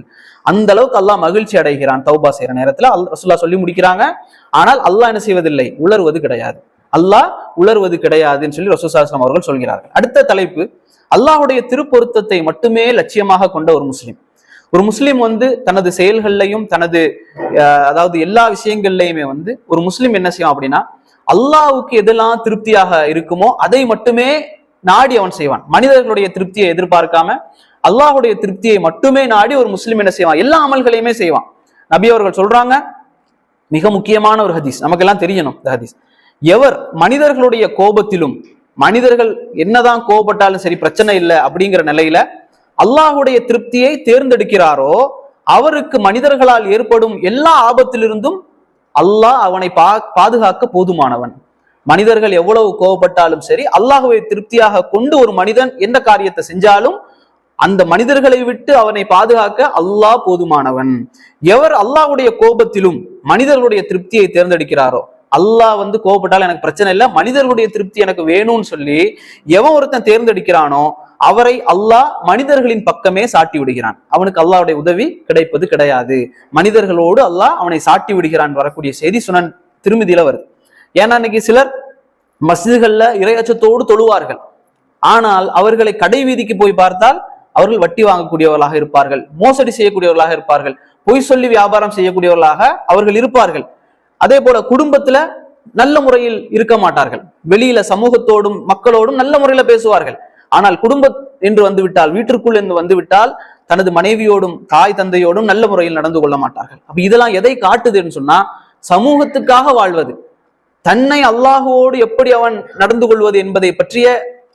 அந்த அளவுக்கு அல்லாஹ் மகிழ்ச்சி அடைகிறான் தௌபா செய்யற நேரத்துல. ரசூலுல்லாஹ் சொல்லி முடிக்கிறாங்க, ஆனால் அல்லாஹ் என்ன செய்வதில்லை, உளறுவது கிடையாது, அல்லாஹ் உளறுவது கிடையாதுன்னு சொல்லி ரசூல் ஸல்லல்லாஹு அலைஹி வஸல்லம் அவர்கள் சொல்கிறார்கள். அடுத்த தலைப்பு, அல்லாஹ்வுடைய திருப்பொருத்தத்தை மட்டுமே லட்சியமாக கொண்ட ஒரு முஸ்லிம். ஒரு முஸ்லிம் வந்து தனது செயல்கள்லையும் தனது அதாவது எல்லா விஷயங்கள்லையுமே வந்து ஒரு முஸ்லிம் என்ன செய்யும் அப்படின்னா, அல்லாஹ்வுக்கு எதெல்லாம் திருப்தியாக இருக்குமோ அதை மட்டுமே நாடி அவன் செய்வான். மனிதர்களுடைய திருப்தியை எதிர்பார்க்காம அல்லாஹ்வுடைய திருப்தியை மட்டுமே நாடி ஒரு முஸ்லிம் என்ன செய்வான், எல்லா அமல்களையுமே செய்வான். நபி அவர்கள் சொல்றாங்க, மிக முக்கியமான ஒரு ஹதீஸ், நமக்கு எல்லாம் தெரியணும் இந்த ஹதீஸ், எவர் மனிதர்களுடைய கோபத்திலும், மனிதர்கள் என்னதான் கோபப்பட்டாலும் சரி பிரச்சனை இல்லை அப்படிங்கிற நிலையில அல்லாஹுடைய திருப்தியை தேர்ந்தெடுக்கிறாரோ அவருக்கு மனிதர்களால் ஏற்படும் எல்லா ஆபத்திலிருந்தும் அல்லாஹ் அவனை பாதுகாக்க போதுமானவன். மனிதர்கள் எவ்வளவு கோபப்பட்டாலும் சரி, அல்லாஹுவை திருப்தியாக கொண்டு ஒரு மனிதன் எந்த காரியத்தை செஞ்சாலும் அந்த மனிதர்களை விட்டு அவனை பாதுகாக்க அல்லாஹ் போதுமானவன். எவர் அல்லாஹுடைய கோபத்திலும் மனிதர்களுடைய திருப்தியை தேர்ந்தெடுக்கிறாரோ, அல்லாஹ் வந்து கோபப்பட்டாலும் எனக்கு பிரச்சனை இல்லை, மனிதர்களுடைய திருப்தி எனக்கு வேணும்னு சொல்லி எவன் ஒருத்தன் தேர்ந்தெடுக்கிறானோ அவரை அல்லாஹ் மனிதர்களின் பக்கமே சாட்டி விடுகிறான். அவனுக்கு அல்லாஹ்வுடைய உதவி கிடைப்பது கிடையாது. மனிதர்களோடு அல்லாஹ் அவனை சாட்டி விடுகிறான் வரக்கூடிய செய்தி சுனன் திருமிதியில வருது. ஏன்னா இன்னைக்கு சிலர் மஸ்ஜிதுகள்ல இறையச்சத்தோடு தொழுவார்கள், ஆனால் அவர்களை கடை வீதிக்கு போய் பார்த்தால் அவர்கள் வட்டி வாங்கக்கூடியவர்களாக இருப்பார்கள், மோசடி செய்யக்கூடியவர்களாக இருப்பார்கள், பொய் சொல்லி வியாபாரம் செய்யக்கூடியவர்களாக அவர்கள் இருப்பார்கள். அதே போல குடும்பத்துல நல்ல முறையில் இருக்க மாட்டார்கள், வெளியில சமூகத்தோடும் மக்களோடும் நல்ல முறையில பேசுவார்கள். ஆனால் குடும்பம் என்று வந்துவிட்டால், வீட்டிற்குள் என்று வந்துவிட்டால் தனது மனைவியோடும் தாய் தந்தையோடும் நல்ல முறையில் நடந்து கொள்ள மாட்டார்கள். அப்ப இதெல்லாம் எதை காட்டுதுன்னு சொன்னா, சமூகத்துக்காக வாழ்வது, தன்னை அல்லாஹுவோடு எப்படி அவன் நடந்து கொள்வது என்பதை பற்றிய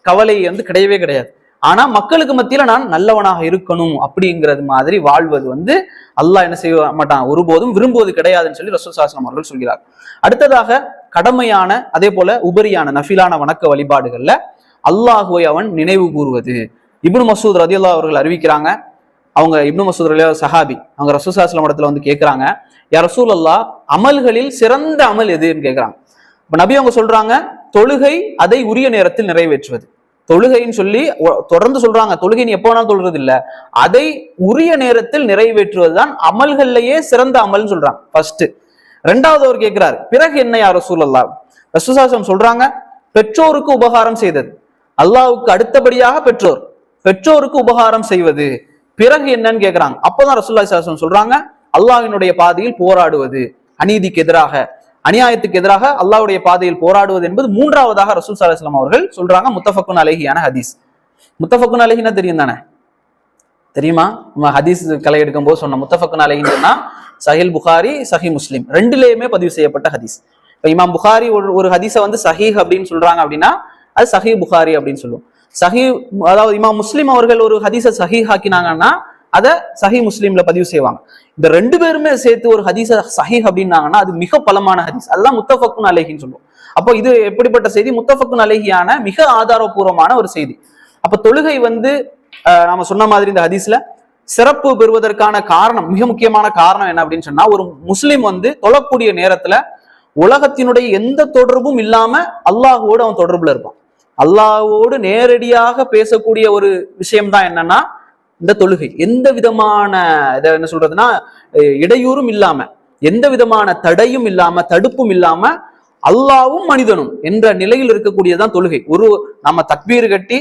கவலை வந்து கிடையவே கிடையாது. ஆனா மக்களுக்கு மத்தியில நான் நல்லவனாக இருக்கணும் அப்படிங்கிறது மாதிரி வாழ்வது வந்து அல்லாஹ் என்ன செய்ய மாட்டான், ஒருபோதும் விரும்புவது கிடையாதுன்னு சொல்லி ரசூல் ஸல்லல்லாஹு அலைஹி வஸல்லம் அவர்கள் சொல்கிறார். அடுத்ததாக கடமையான அதே போல உபரியான நஃபிலான வணக்க வழிபாடுகள்ல அல்லாஹுவை அவன் நினைவு கூறுவது. இப்னு மஸ்ஊத் ரலியல்லாஹு அவர்கள் அறிவிக்கிறாங்க, அவங்க இப்னு மஸ்ஊத் ரலியல்லாஹு சஹாபி, அவங்க ரசூல் ஸல்லல்லாஹு அலைஹி வஸல்லம் இடத்துல வந்து கேட்கிறாங்க, யா ரசூலல்லாஹ் அமல்களில் சிறந்த அமல் எதுன்னு கேட்கிறாங்க. இப்ப நபி அவங்க சொல்றாங்க, தொழுகை அதை உரிய நேரத்தில் நிறைவேற்றுவது. தொழுகைன்னு சொல்லி தொடர்ந்து சொல்றாங்க, தொழுகை நீ எப்போ வேணாலும் தொழுறது இல்ல, அதை உரிய நேரத்தில் நிறைவேற்றுவதுதான் அமல்கள்லயே சிறந்த அமல்னு சொல்றாங்க ஃபர்ஸ்ட். ரெண்டாவது அவர் கேட்கிறார், பிறகு என்ன யா ரசூலல்லாஹ்? ரசூல் ஸல்லல்லாஹு அலைஹி வஸல்லம் சொல்றாங்க, பெற்றோருக்கு உபகாரம் செய்தது. அல்லாஹ்வுக்கு அடுத்தபடியாக பெற்றோருக்கு உபகாரம் செய்வது. பிறகு என்னன்னு கேட்கிறாங்க. அப்பதான் ரசூலுல்லாஹி ஸல்லல்லாஹு அலைஹி வஸல்லம் சொல்றாங்க, அல்லாஹ்வினுடைய பாதையில் போராடுவது, அநீதிக்கு எதிராக அநியாயத்துக்கு எதிராக அல்லாஹ்வுடைய பாதையில் போராடுவது என்பது மூன்றாவதாக ரசூல் ஸல்லல்லாஹு அலைஹி வஸல்லம் அவர்கள் சொல்றாங்க. முத்தஃபக்குன் அலைஹியான ஹதீஸ். முத்தஃபக்குன் அலைஹினா தெரியும் தானே, தெரியுமா? நம்ம ஹதீஸ் கலை எடுக்கும் போது சொன்ன முத்தஃபக்குன் அலைஹின்னா சஹீல் புகாரி சஹீஹ் முஸ்லிம் ரெண்டுலயுமே பதிவு செய்யப்பட்ட ஹதீஸ். இப்ப இமாம் புகாரி ஒரு ஹதீஸை வந்து சஹீஹ் அப்படின்னு சொல்றாங்க அப்படின்னா அது சஹீஹ் புகாரி அப்படின்னு சொல்லுவோம். சஹீஹ், அதாவது இமாம் முஸ்லிம் அவர்கள் ஒரு ஹதீஸை சஹீஹ் ஆக்கினாங்கன்னா அதை சஹீஹ் முஸ்லிம்ல பதிவு செய்வாங்க. இந்த ரெண்டு பேருமே சேர்த்து ஒரு ஹதீஸை சஹீஹ் அப்படின்னாங்கன்னா அது மிக பலமான ஹதீஸ், அதுதான் முத்தஃபக்குன் அலைஹின்னு சொல்லுவோம். அப்போ இது எப்படிப்பட்ட செய்தி? முத்தஃபக்குன் அலைஹியான மிக ஆதாரபூர்வமான ஒரு செய்தி. அப்ப தொழுகை வந்து நாம சொன்ன மாதிரி இந்த ஹதீஸ்ல சிறப்பு பெறுவதற்கான காரணம், மிக முக்கியமான காரணம் என்ன அப்படின்னு சொன்னா, ஒரு முஸ்லிம் வந்து தொழக்கூடிய நேரத்துல உலகத்தினுடைய எந்த தொடர்பும் இல்லாம அல்லாஹுவோடு அவன் தொடர்புல இருப்பான். அல்லாஹ்வோடு நேரடியாக பேசக்கூடிய ஒரு விஷயம் தான் என்னன்னா இந்த தொழுகை. எந்த விதமான இதை என்ன சொல்றதுன்னா இடையூறும் இல்லாம, எந்த விதமான தடையும் இல்லாம, தடுப்பும் இல்லாம அல்லாவும் மனிதனும் என்ற நிலையில் இருக்கக்கூடியதான் தொழுகை. ஒரு நம்ம தக்பீர் கட்டி,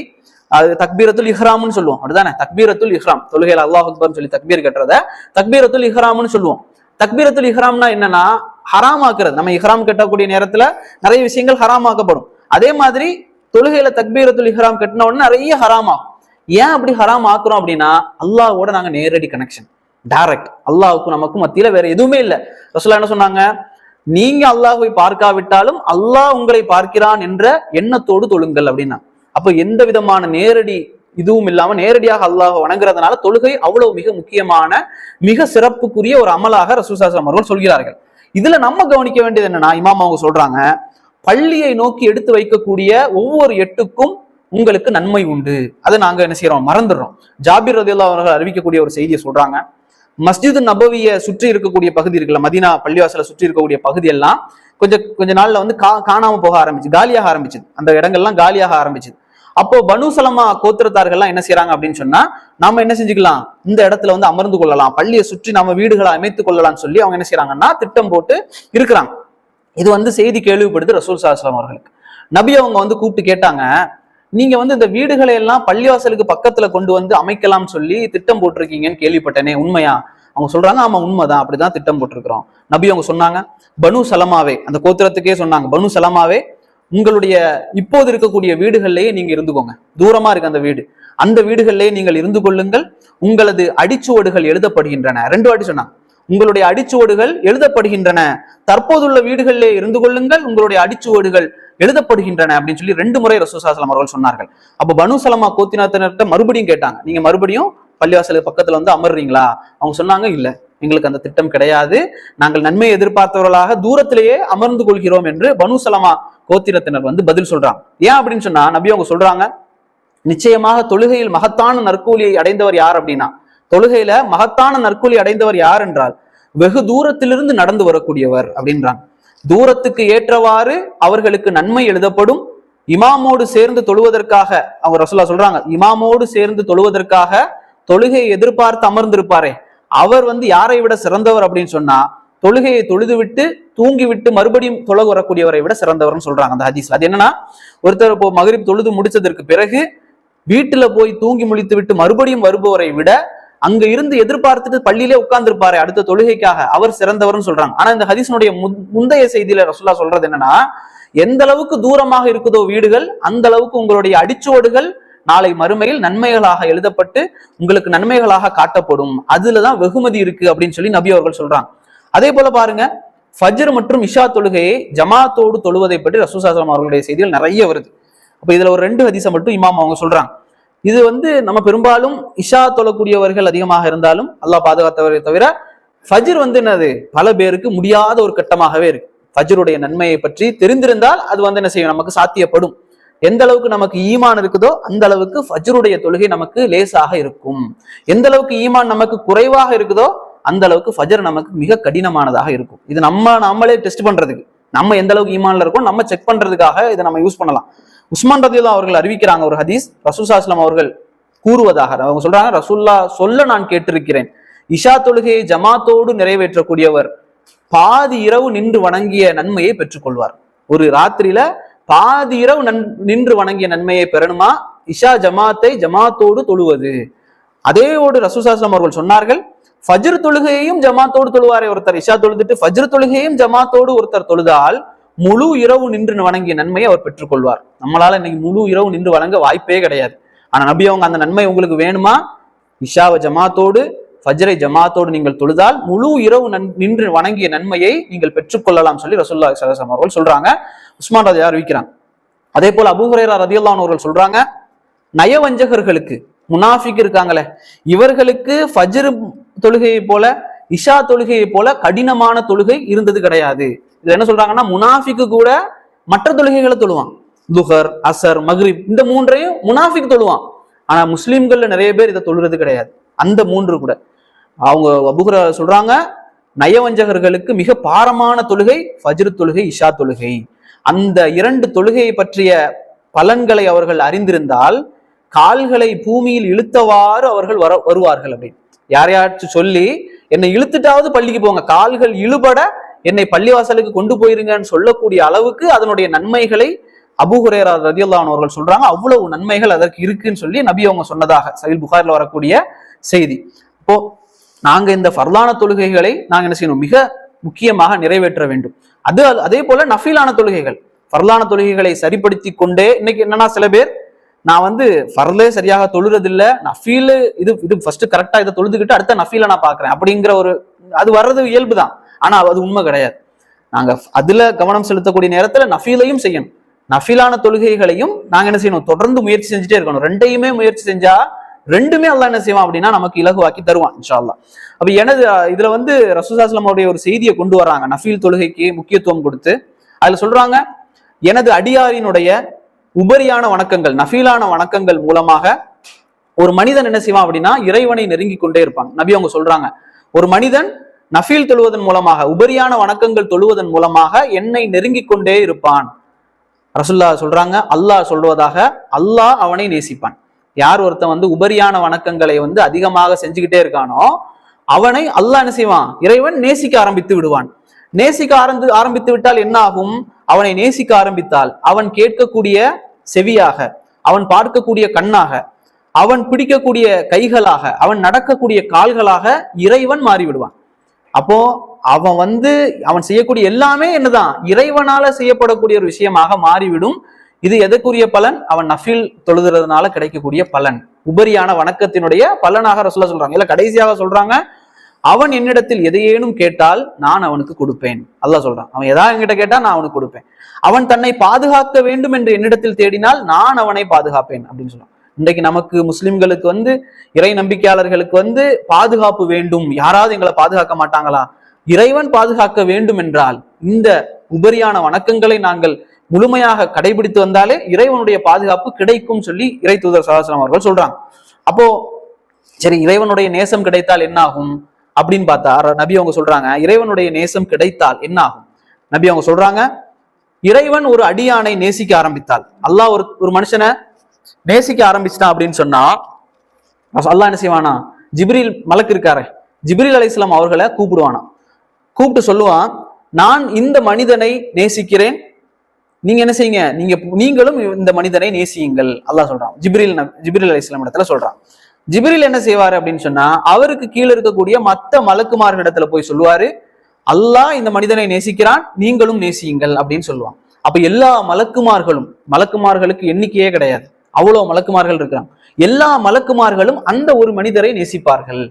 அது தக்பீரத்துல் இஹ்ராம்னு சொல்லுவோம், அப்படிதானே? தக்பீரத்துல் இஹ்ராம், தொழுகையில அல்லாஹ் அக்பர்னு சொல்லி தக்பீர் கட்டுறத தக்பீரத்துல் இஹ்ராம்னு சொல்லுவோம். தக்பீரத்துல் இஹ்ராம்னா என்னன்னா ஹராமாக்குறது. நம்ம இஹ்ராம் கட்டக்கூடிய நேரத்துல நிறைய விஷயங்கள் ஹராமாக்கப்படும். அதே மாதிரி தொழுகையில தக்பீரத்துல் இஹ்ராம் கட்டின உடனே நிறைய ஹராமாகும். ஏன் அப்படி ஹராம் ஆக்குறோம் அப்படின்னா அல்லாஹ்வோட நாங்க நேரடி கனெக்ஷன், டைரக்ட். அல்லாஹ்வுக்கும் நமக்கும் மத்தியில வேற எதுவுமே இல்லை. ரசூலுல்லாஹ் என்ன சொன்னாங்க, நீங்க அல்லாஹ்வை பார்க்காவிட்டாலும் அல்லாஹ் உங்களை பார்க்கிறான் என்ற எண்ணத்தோடு தொழுங்கள் அப்படின்னா. அப்ப எந்த விதமான நேரடி இதுவும் இல்லாம நேரடியாக அல்லாஹ் வணங்குறதுனால தொழுகை அவ்வளவு மிக முக்கியமான, மிக சிறப்புக்குரிய ஒரு அமலாக ரசூலுல்லாஹி ஸல்லல்லாஹு அலைஹி வஸல்லம் அவர்கள் சொல்கிறார்கள். இதுல நம்ம கவனிக்க வேண்டியது என்னன்னா, இமாம் அவங்க சொல்றாங்க, பள்ளியை நோக்கி எடுத்து வைக்கக்கூடிய ஒவ்வொரு எட்டுக்கும் உங்களுக்கு நன்மை உண்டு. அதை நாங்க என்ன செய்யறோம், மறந்துடுறோம். ஜாபிர் ரலியல்லாஹு அவர்கள் அறிவிக்கக்கூடிய ஒரு செய்தியை சொல்றாங்க, மஸ்ஜிது நபவியை சுற்றி இருக்கக்கூடிய பகுதி இருக்குல்ல, மதீனா பள்ளிவாசலை சுற்றி இருக்கக்கூடிய பகுதி எல்லாம் கொஞ்ச நாள்ல வந்து காணாம போக ஆரம்பிச்சு, காலியாக ஆரம்பிச்சது. அந்த இடங்கள்லாம் காலியாக ஆரம்பிச்சது. அப்போ பனு சலமா கோத்திரத்தார்கள்லாம் என்ன செய்யறாங்க அப்படின்னு சொன்னா, நாம என்ன செஞ்சுக்கலாம், இந்த இடத்துல வந்து அமர்ந்து கொள்ளலாம், பள்ளியை சுற்றி நம்ம வீடுகளை அமைத்துக் கொள்ளலாம்னு சொல்லி அவங்க என்ன செய்யறாங்கன்னா திட்டம் போட்டு இருக்கிறாங்க. இது வந்து செய்தி கேள்விப்படுது ரசூல் ஸல்லல்லாஹு அலைஹி வஸல்லம் அவர்களுக்கு. நபி அவங்க வந்து கூப்பிட்டு கேட்டாங்க, நீங்க வந்து இந்த வீடுகளை எல்லாம் பள்ளிவாசலுக்கு பக்கத்துல கொண்டு வந்து அமைக்கலாம் சொல்லி திட்டம் போட்டிருக்கீங்கன்னு கேள்விப்பட்டேனே, உண்மையா? அவங்க சொல்றாங்க, ஆமா உண்மைதான், அப்படிதான் திட்டம் போட்டிருக்கிறோம். நபி அவங்க சொன்னாங்க, பனு சலமாவே, அந்த கோத்திரத்துக்கே சொன்னாங்க, பனு சலமாவே உங்களுடைய இப்போது இருக்கக்கூடிய வீடுகள்லயே நீங்க இருந்துக்கோங்க, தூரமா இருக்கு அந்த வீடு, அந்த வீடுகள்லயே நீங்கள் இருந்து கொள்ளுங்கள், உங்களது அடிச்சுவடுகள் எழுதப்படுகின்றன. 2 வாட்டி சொன்னாங்க, உங்களுடைய அடிச்சுவடுகள் எழுதப்படுகின்றன, தற்போதுள்ள வீடுகளிலே இருந்து கொள்ளுங்கள், உங்களுடைய அடிச்சுவடுகள் எழுதப்படுகின்றன அப்படின்னு சொல்லி 2 முறை ரசூலுல்லாஹி ஸல்லல்லாஹு அலைஹி வஸல்லம் அவர்கள் சொன்னார்கள். அப்ப பனு சலமா கோத்திரத்தினர்கிட்ட மறுபடியும் கேட்டாங்க, நீங்க மறுபடியும் பள்ளிவாசலுக்கு பக்கத்துல வந்து அமர்றீங்களா? அவங்க சொன்னாங்க, இல்ல, எங்களுக்கு அந்த திட்டம் கிடையாது, நாங்கள் நன்மை எதிர்பார்த்தவர்களாக தூரத்திலேயே அமர்ந்து கொள்கிறோம் என்று பனு சலமா கோத்திரத்தினர் வந்து பதில் சொல்றாங்க. ஏன் அப்படின்னு சொன்னா, நபி அவங்க சொல்றாங்க, நிச்சயமாக தொழுகையில் மகத்தான நற்கூலியை அடைந்தவர் யார் அப்படின்னா, தொழுகையில மகத்தான நற்கூலி அடைந்தவர் யார் என்றால் வெகு தூரத்திலிருந்து நடந்து வரக்கூடியவர் அப்படின்றாங்க. தூரத்துக்கு ஏற்றவாறு அவர்களுக்கு நன்மை எழுதப்படும். இமாமோடு சேர்ந்து தொழுவதற்காக, அவங்க ரசூலுல்லாஹ் சொல்றாங்க, இமாமோடு சேர்ந்து தொழுவதற்காக தொழுகையை எதிர்பார்த்து அமர்ந்திருப்பாரே, அவர் வந்து யாரை விட சிறந்தவர் அப்படின்னு சொன்னா, தொழுகையை தொழுது விட்டு தூங்கி விட்டு மறுபடியும் தொழ வரக்கூடியவரை விட சிறந்தவர்னு சொல்றாங்க அந்த ஹதீஸ்ல. அது என்னன்னா, ஒருத்தர் இப்போ மகரிப் தொழுது முடிச்சதற்கு பிறகு வீட்டுல போய் தூங்கி முழித்து விட்டு மறுபடியும் வருபவரை விட அங்க இருந்து எதிர்பார்த்துட்டு பள்ளியிலே உட்கார்ந்துருப்பாரு அடுத்த தொழுகைக்காக, அவர் சிறந்தவர்னு சொல்றாங்க. ஆனா இந்த ஹதீஸினுடைய முந்தைய செய்தியில ரசூலுல்லாஹ் சொல்றது என்னன்னா, எந்த அளவுக்கு தூரமாக இருக்குதோ வீடுகள், அந்த அளவுக்கு உங்களுடைய அடிச்சுவடுகள் நாளை மறுமையில் நன்மைகளாக எழுதப்பட்டு உங்களுக்கு நன்மைகளாக காட்டப்படும், அதுலதான் வெகுமதி இருக்கு அப்படின்னு சொல்லி நபி அவர்கள் சொல்றாங்க. அதே போல பாருங்க, ஃபஜ்ர் மற்றும் இஷா தொழுகையை ஜமாத்தோடு தொழுவதை பற்றி ரசூலுல்லாஹி ஸல்லல்லாஹு அலைஹி வஸல்லம் அவர்களுடைய செய்திகள் நிறைய வருது. அப்ப இதுல ஒரு 2 ஹதீஸை மட்டும் இமாம் அவங்க சொல்றாங்க. இது நம்ம பெரும்பாலும் இஷா தொழக்கூடியவர்கள் அதிகமாக இருந்தாலும் அல்லாஹ் பாதுகாத்தவரை தவிர ஃபஜ்ர் என்னது பல பேருக்கு முடியாத ஒரு கட்டமாகவே இருக்கு. ஃபஜ்ருடைய நன்மையை பற்றி தெரிந்திருந்தால் அது என்ன செய்யும், நமக்கு சாத்தியப்படும். எந்த அளவுக்கு நமக்கு ஈமான் இருக்குதோ அந்த அளவுக்கு ஃபஜ்ருடைய தொழுகை நமக்கு லேசாக இருக்கும். எந்த அளவுக்கு ஈமான் நமக்கு குறைவாக இருக்குதோ அந்த அளவுக்கு ஃபஜ்ர் நமக்கு மிக கடினமானதாக இருக்கும். இது நம்மளே டெஸ்ட் பண்றதுக்கு, நம்ம எந்த அளவுக்கு ஈமான்ல இருக்கோம் நம்ம செக் பண்றதுக்காக இதை நம்ம யூஸ் பண்ணலாம். உஸ்மான் ரலியல்லாஹு அவர்கள் அறிவிக்கிறாங்க ஒரு ஹதீஸ், ரசூல் ஸல்லல்லாஹு அலைஹி வஸல்லம் அவர்கள் கூறுவதாக. அவங்க சொல்றாங்க, ரசூல்லா சொல்ல நான் கேட்டிருக்கிறேன், இஷா தொழுகையை ஜமாத்தோடு நிறைவேற்றக்கூடியவர் பாதி இரவு நின்று வணங்கிய நன்மையை பெற்றுக்கொள்வார். ஒரு ராத்திரியில பாதி இரவு நின்று வணங்கிய நன்மையை பெறணுமா, இஷா ஜமாத்தை ஜமாத்தோடு தொழுவது. அதேவோடு ரசூல் ஸல்லல்லாஹு அலைஹி வஸல்லம் அவர்கள் சொன்னார்கள், ஃபஜ்ர் தொழுகையையும் ஜமாத்தோடு தொழுவாரே ஒருத்தர், இஷா தொழுதுட்டு ஃபஜ்ர் தொழுகையும் ஜமாத்தோடு ஒருத்தர் தொழுதால் முழு இரவு நின்று வணங்கிய நன்மையை அவர் பெற்றுக்கொள்வார். நம்மளால இன்னைக்கு முழு இரவு நின்று வணங்க வாய்ப்பே கிடையாது. ஆனா நபி அவங்க அந்த நன்மை உங்களுக்கு வேணுமா, இஷாவை ஜமாத்தோடு ஃபஜ்ரை ஜமாத்தோடு நீங்கள் தொழுதால் முழு இரவு நின்று வணங்கிய நன்மையை நீங்கள் பெற்றுக்கொள்ளலாம் சொல்லி ரசூலுல்லாஹி ஸல்லல்லாஹு அலைஹி வஸல்லம் அவர்கள் சொல்றாங்க. உஸ்மான் ரலியல்லாஹு அறிவிக்கிறாங்க. அதே போல அபூ ஹுரைரா ரலியல்லாஹு அன்ஹு அவர்கள் சொல்றாங்க, நயவஞ்சகர்களுக்கு, முனாஃபிக் இருக்காங்களே, இவர்களுக்கு ஃபஜ்ர் தொழுகையை போல இஷா தொழுகையை போல கடினமான தொழுகை இருந்தது கிடையாது. இதுல என்ன சொல்றாங்கன்னா, முனாஃபிக்கு கூட மற்ற தொழுகைகளை தொழுவான், துஹர், அசர், மக்ரிப், இந்த மூன்றையும் முனாஃபிக் தொழுவான். ஆனா முஸ்லிம்கள்ல நிறைய பேர் இதை தொழுறது கிடையாது, அந்த மூன்று கூட. அவங்க அபூ ஹுரைரா சொல்றாங்க, நயவஞ்சகர்களுக்கு மிக பாரமான தொழுகை ஃபஜ்ர் தொழுகை, இஷா தொழுகை. அந்த இரண்டு தொழுகையை பற்றிய பலன்களை அவர்கள் அறிந்திருந்தால் கால்களை பூமியில் இழுத்தவாறு அவர்கள் வருவார்கள். அப்படின்னு யாரையாச்சும் சொல்லி என்னை இழுத்துட்டாவது பள்ளிக்கு போங்க, கால்கள் இழுபட என்னை பள்ளிவாசலுக்கு கொண்டு போயிருங்கன்னு சொல்லக்கூடிய அளவுக்கு அதனுடைய நன்மைகளை அபூ ஹுரைரா ரலியல்லாஹு அன்ஹு அவர்கள் சொல்றாங்க. அவ்வளவு நன்மைகள் அதற்கு இருக்குன்னு சொல்லி நபி அவங்க சொன்னதாக சஹீஹ் புகாரில வரக்கூடிய செய்தி. இப்போ நாங்க இந்த ஃபர்லான தொழுகைகளை நாங்க என்ன செய்யணும், மிக முக்கியமாக நிறைவேற்ற வேண்டும். அதே போல நஃபீலான தொழுகைகள், ஃபர்லான தொழுகைகளை சரிப்படுத்தி கொண்டே, இன்னைக்கு என்னன்னா சில பேர் நான் ஃபர்லே சரியாக தொழுறதில்லை, நஃபீல் இது ஃபர்ஸ்ட் கரெக்டா இதை தொழுதுகிட்டு அடுத்த நஃபீலை நான் பாக்குறேன் அப்படிங்கிற ஒரு அது வர்றது இயல்பு தான். ஆனா அது உண்மை கிடையாது. நாங்க அதுல கவனம் செலுத்தக்கூடிய நேரத்துல நஃபீலையும் செய்யணும், நஃபீலான தொழுகைகளையும் நாங்க என்ன செய்யணும், தொடர்ந்து முயற்சி செஞ்சுட்டே இருக்கணும். ரெண்டையுமே முயற்சி செஞ்சா ரெண்டுமே அல்லாஹ் என்ன செய்வான் அப்படின்னா நமக்கு இலகுவாக்கி தருவான் இன்ஷா அல்லாஹ். அப்ப இதுல ரசூலுல்லாஹி ஸல்லல்லாஹு அலைஹி வஸல்லம் ஒரு செய்தியை கொண்டு வர்றாங்க, நஃபீல் தொழுகைக்கு முக்கியத்துவம் கொடுத்து. அதுல சொல்றாங்க, எனது அடியாரினுடைய உபரியான வணக்கங்கள், நஃபீலான வணக்கங்கள் மூலமாக ஒரு மனிதன் என்ன செய்வான் அப்படின்னா இறைவனை நெருங்கி கொண்டே இருப்பான். நபி அவங்க சொல்றாங்க, ஒரு மனிதன் நஃபீல் தொழுவதன் மூலமாக, உபரியான வணக்கங்கள் தொழுவதன் மூலமாக என்னை நெருங்கி கொண்டே இருப்பான். ரசூலுல்லாஹ் சொல்றாங்க, அல்லாஹ் சொல்வதாக, அல்லாஹ் அவனை நேசிப்பான். யார் ஒருத்தன் உபரியான வணக்கங்களை அதிகமாக செஞ்சுக்கிட்டே இருக்கானோ அவனை அல்லாஹ் என்ன செய்வான், இறைவன் நேசிக்க ஆரம்பித்து விடுவான். நேசிக்க ஆரம்பித்து விட்டால் என்ன ஆகும், அவனை நேசிக்க ஆரம்பித்தால் அவன் கேட்கக்கூடிய செவியாக, அவன் பார்க்கக்கூடிய கண்ணாக, அவன் பிடிக்கக்கூடிய கைகளாக, அவன் நடக்கக்கூடிய கால்களாக இறைவன் மாறிவிடுவான். அப்போ அவன் அவன் செய்யக்கூடிய எல்லாமே என்னதான் இறைவனால செய்யப்படக்கூடிய ஒரு விஷயமாக மாறிவிடும். இது எதற்குரிய பலன், அவன் நஃபீல் தொழுதுறதுனால கிடைக்கக்கூடிய பலன், உபரியான வணக்கத்தினுடைய பலனாக ரசூலுல்லாஹ் சொல்றாங்க. இல்ல கடைசியாக சொல்றாங்க, அவன் என்னிடத்தில் எதையேனும் கேட்டால் நான் அவனுக்கு கொடுப்பேன். அல்லாஹ் சொல்றான், அவன் ஏதாவது என்கிட்ட கேட்டா நான் அவனுக்கு கொடுப்பேன். அவன் தன்னை பாதுகாக்க வேண்டும் என்று என்னிடத்தில் தேடினால் நான் அவனை பாதுகாப்பேன் அப்படின்னு சொல்றான். இன்றைக்கு நமக்கு முஸ்லிம்களுக்கு இறை நம்பிக்கையாளர்களுக்கு பாதுகாப்பு வேண்டும், யாராவது எங்களை பாதுகாக்க மாட்டாங்களா, இறைவன் பாதுகாக்க வேண்டும் என்றால் இந்த உபரியான வணக்கங்களை நாங்கள் முழுமையாக கடைபிடித்து வந்தாலே இறைவனுடைய பாதுகாப்பு கிடைக்கும் சொல்லி இறை தூதர் ஸல்லல்லாஹு அலைஹி வஸல்லம் அவர்கள் சொல்றாங்க. அப்போ சரி, இறைவனுடைய நேசம் கிடைத்தால் என்ன ஆகும் அப்படின்னு பார்த்தா நபி அவங்க சொல்றாங்க, இறைவனுடைய நேசம் கிடைத்தால் என்ன ஆகும். நபி அவங்க சொல்றாங்க, இறைவன் ஒரு அடியானை நேசிக்க ஆரம்பித்தால், அல்லாஹ் ஒரு மனுஷனை நேசிக்க ஆரம்பிச்சிட்டான் அப்படின்னு சொன்னா அல்லாஹ் என்ன செய்வானா, ஜிப்ரீல் மலக்கு இருக்காரு, ஜிப்ரீல் அலைஹிஸ்ஸலாம் அவர்களை கூப்பிடுவானா, கூப்பிட்டு சொல்லுவான், நான் இந்த மனிதனை நேசிக்கிறேன், நீங்க என்ன செய்யுங்க, நீங்களும் இந்த மனிதனை நேசியுங்கள். அல்லாஹ் சொல்றான், ஜிப்ரீல் அலைஹிஸ்ஸலாம் இடத்துல சொல்றான். ஜிப்ரீல் என்ன செய்வாரு அப்படின்னு சொன்னா, அவருக்கு கீழே இருக்கக்கூடிய மத்த மலக்குமார்களிடத்துல போய் சொல்லுவாரு, அல்லாஹ் இந்த மனிதனை நேசிக்கிறான், நீங்களும் நேசியுங்கள் அப்படின்னு சொல்லுவான். அப்ப எல்லா மலக்குமார்களுக்கு எண்ணிக்கையே கிடையாது, அவ்வளவு மலக்குமார்கள் இருக்கிறாங்க. எல்லா மலக்குமார்களும் அந்த ஒரு மனிதரை நேசிப்பார்கள்.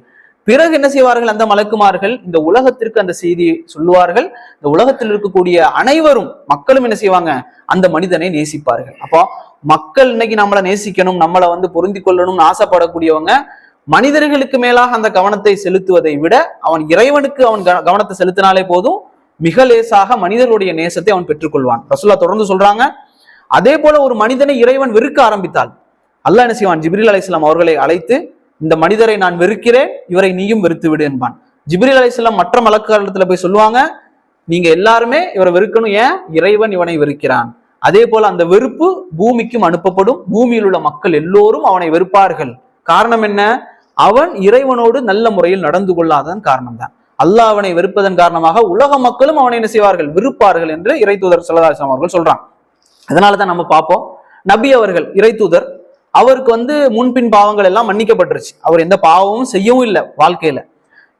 பிறகு என்ன செய்வார்கள், அந்த மலக்குமார்கள் இந்த உலகத்திற்கு அந்த செய்தியை சொல்லுவார்கள். இந்த உலகத்தில் இருக்கக்கூடிய அனைவரும் மக்களும் என்ன செய்வாங்க, அந்த மனிதனை நேசிப்பார்கள். அப்போ மக்கள் இன்னைக்கு நம்மளை நேசிக்கணும், நம்மளை வந்து பொருந்தி கொள்ளணும்னு ஆசைப்படக்கூடியவங்க மனிதர்களுக்கு மேலாக அந்த கவனத்தை செலுத்துவதை விட அவன் இறைவனுக்கு அவன் கவனத்தை செலுத்தினாலே போதும், மிக லேசாக மனிதர்களுடைய நேசத்தை அவன் பெற்றுக்கொள்வான். ரசூலுல்லாஹ் தொடர்ந்து சொல்றாங்க, அதே போல ஒரு மனிதனை இறைவன் வெறுக்க ஆரம்பித்தால் அல்லாஹ் என்ன செய்வான்? ஜிப்ரீல் அலைஹிஸ்ஸலாம் அவர்களை அழைத்து, இந்த மனிதரை நான் வெறுக்கிறேன், இவரை நீயும் வெறுத்து விடு என்பான். ஜிப்ரீல் அலைஹிஸ்ஸலாம் மற்ற மலக்குகளிடத்துல போய் சொல்லுவாங்க, நீங்க எல்லாருமே இவரை வெறுக்கணும், ஏன்? இறைவன் இவனை வெறுக்கிறான். அதே போல அந்த வெறுப்பு பூமிக்கும் அனுப்பப்படும், பூமியில் உள்ள மக்கள் எல்லோரும் அவனை வெறுப்பார்கள். காரணம் என்ன? அவன் இறைவனோடு நல்ல முறையில் நடந்து கொள்ளாததன் காரணம் தான். அல்லாஹ் அவனை வெறுப்பதன் காரணமாக உலக மக்களும் அவனை என்ன செய்வார்கள்? வெறுப்பார்கள் என்று இறை தூதர் ஸல்லல்லாஹு அலைஹி வஸல்லம் அவர்கள் சொல்றாங்க. அதனாலதான் நம்ம பார்ப்போம், நபி அவர்கள் இறை தூதர், அவருக்கு வந்து முன்பின் பாவங்கள் எல்லாம் மன்னிக்கப்பட்டுருச்சு, அவர் எந்த பாவமும் செய்யவும் இல்லை வாழ்க்கையில.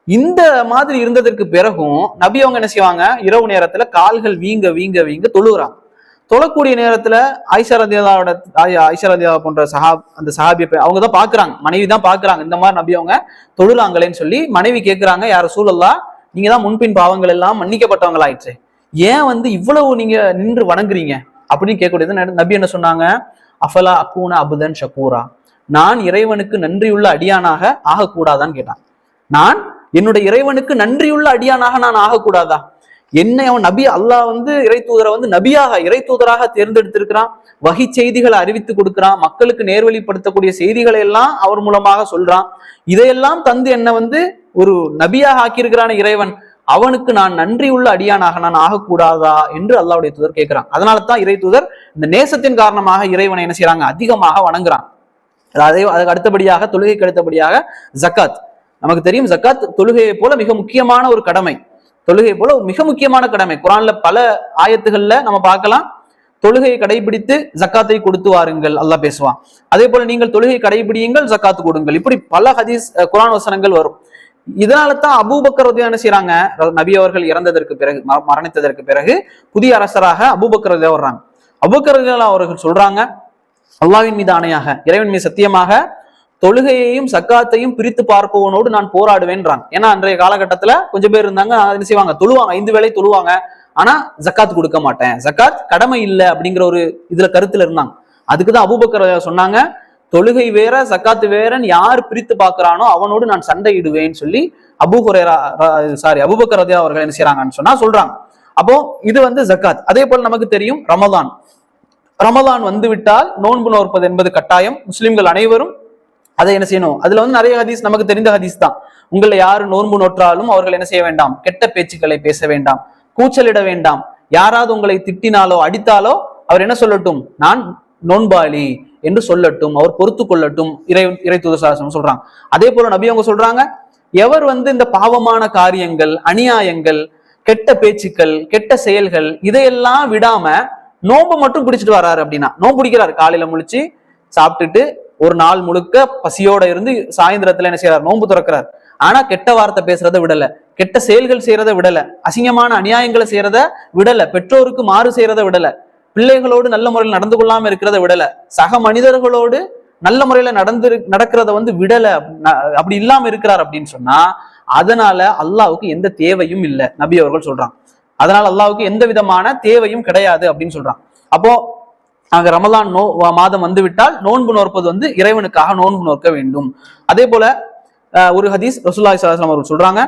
இந்த மாதிரி இருந்ததற்கு பிறகும் நபி அவங்க என்ன செய்வாங்க? இரவு நேரத்துல கால்கள் வீங்க வீங்க வீங்க தொழுகிறாங்க. தொழக்கூடிய நேரத்துல ஆயிஷா ரலியல்லாஹு போன்ற அந்த சஹாபியை அவங்க தான் பாக்குறாங்க, மனைவி தான் பாக்குறாங்க, இந்த மாதிரி நபி அவங்க தொழுறாங்களேன்னு சொல்லி மனைவி கேட்கிறாங்க, யார் ரசூலல்லாஹ், நீங்க தான் முன்பின் பாவங்கள் எல்லாம் மன்னிக்கப்பட்டவங்களாயிற்று, ஏன் வந்து இவ்வளவு நீங்க நின்று வணங்குறீங்க அப்படின்னு கேட்கக்கூடியது. நபி என்ன சொன்னாங்க? அஃபலா அக்கூன அபுதன் ஷக்கூரா, நான் இறைவனுக்கு நன்றியுள்ள அடியானாக ஆகக்கூடாதான்னு கேட்டான். நான் என்னுடைய இறைவனுக்கு நன்றியுள்ள அடியானாக நான் ஆகக்கூடாதா? என்னை அவன் நபி, அல்லாஹ் வந்து இறை தூதரை வந்து நபியாக இறை தூதராக தேர்ந்தெடுத்திருக்கிறான், வகி செய்திகளை அறிவித்து கொடுக்கிறான், மக்களுக்கு நேர்வழிப்படுத்தக்கூடிய செய்திகளை எல்லாம் அவர் மூலமாக சொல்றான். இதையெல்லாம் தந்து என்ன வந்து ஒரு நபியாக ஆக்கியிருக்கிறான இறைவன், அவனுக்கு நான் நன்றி உள்ள அடியானாக நான் ஆகக்கூடாதா என்று அல்லாஹ்வுடைய தூதர் கேட்கிறான். அதனால தான் இறை தூதர் இந்த நேசத்தின் காரணமாக இறைவனை என்ன செய்யறாங்க? அதிகமாக வணங்குறான். அதுக்கு அடுத்தபடியாக, தொழுகைக்கு அடுத்தபடியாக ஜக்காத். நமக்கு தெரியும், ஜக்காத் தொழுகையை போல மிக முக்கியமான ஒரு கடமை, தொழுகை போல மிக முக்கியமான கடமை. குர்ஆன்ல பல ஆயத்துகள்ல நம்ம பார்க்கலாம், தொழுகையை கடைபிடித்து ஜக்காத்தை கொடுத்து வாருங்கள் அல்லாஹ் பேசுவான். அதே போல நீங்கள் தொழுகை கடைபிடியுங்கள், ஜக்காத்து கொடுங்கள், இப்படி பல ஹதீஸ் குர்ஆன் வசனங்கள் வரும். இதனால தான் அபூபக்கர் ரலியல்லாஹு என்ன செய்யறாங்க? நபி அவர்கள் இறந்ததற்கு பிறகு, மரணித்ததற்கு பிறகு புதிய அரசராக அபூபக்கர் ரலியல்லாஹு வர்றாங்க. அபூபக்கர் ரலியல்லாஹு அவர்கள் சொல்றாங்க, அல்லாஹ்வின் மீது ஆணையாக, இறைவன் மீது சத்தியமாக, தொழுகையையும் சக்காத்தையும் பிரித்து பார்ப்பவனோடு நான் போராடுவேன்றாங்க. ஏன்னா அன்றைய காலகட்டத்துல கொஞ்சம் பேர் இருந்தாங்க, என்ன செய்வாங்க? தொழுவாங்க, 5 வேளை தொழுவாங்க, ஆனா ஜக்காத் கொடுக்க மாட்டேன், ஜக்காத் கடமை இல்லை அப்படிங்கிற ஒரு இதுல கருத்துல இருந்தாங்க. அதுக்குதான் அபூபக்கர் சொன்னாங்க, தொழுகை வேற ஜக்காத்து வேறன்னு யார் பிரித்து பார்க்கிறானோ அவனோடு நான் சண்டையிடுவேன்னு சொல்லி அபூபக்கர் ரலியல்லாஹு அவர்கள் என்ன செய்யறாங்கன்னு சொன்னா சொல்றாங்க. அப்போ இது வந்து ஜக்காத். அதே போல நமக்கு தெரியும் ரமலான் வந்து விட்டால் நோன்பு நோற்பது என்பது கட்டாயம், முஸ்லிம்கள் அனைவரும் அதை என்ன செய்யணும். அதுல வந்து நிறைய ஹதீஸ் நமக்கு தெரிந்த ஹதீஸ் தான். உங்களை யாரு நோன்பு நோற்றாலும் அவர்கள் என்ன செய்ய வேண்டாம்? கெட்ட பேச்சுக்களை பேச வேண்டாம், கூச்சலிட வேண்டாம். யாராவது உங்களை திட்டினாலோ அடித்தாலோ அவர் என்ன சொல்லட்டும்? நான் நோன்பாளி என்று சொல்லட்டும், அவர் பொறுத்து கொள்ளட்டும், இறை தூதர் சொல்றாங்க. அதே போல நபி அவங்க சொல்றாங்க, எவர் வந்து இந்த பாவமான காரியங்கள், அநியாயங்கள், கெட்ட பேச்சுக்கள், கெட்ட செயல்கள் இதையெல்லாம் விடாம நோன்பு மட்டும் பிடிச்சிட்டு வர்றாரு அப்படின்னா, நோன்பு பிடிக்கிறாரு, காலையில முழிச்சு சாப்பிட்டுட்டு ஒரு நாள் முழுக்க பசியோட இருந்து சாயந்தரத்துல என்ன செய்யறாரு? நோன்பு துறக்கிறார். ஆனா கெட்ட வார்த்தை பேசுறதை விடல, கெட்ட செயல்கள் செய்யறத விடல, அசிங்கமான அநியாயங்களை செய்யறத விடல, பெற்றோருக்கு மாறு செய்யறத விடல, பிள்ளைகளோடு நல்ல முறையில் நடந்து கொள்ளாம இருக்கிறத விடல, சக மனிதர்களோடு நல்ல முறையில நடக்கிறத வந்து விடல, அப்படி இல்லாம இருக்கிறார் அப்படின்னு சொன்னா, அதனால அல்லாஹ்வுக்கு எந்த தேவையும் இல்லை நபி அவர்கள் சொல்றாங்க. அதனால அல்லாஹ்வுக்கு எந்த விதமான தேவையும் கிடையாது அப்படின்னு சொல்றாங்க. அப்போ அங்க ரமலான் மாதம் வந்து விட்டால் நோன்பு நோற்பது வந்து இறைவனுக்காக நோன்பு நோக்க வேண்டும். அதே போல ஒரு ஹதீஸ் ரசூலுல்லாஹி ஸல்லல்லாஹு அலைஹி வஸல்லம் அவர்கள் சொல்றாங்க,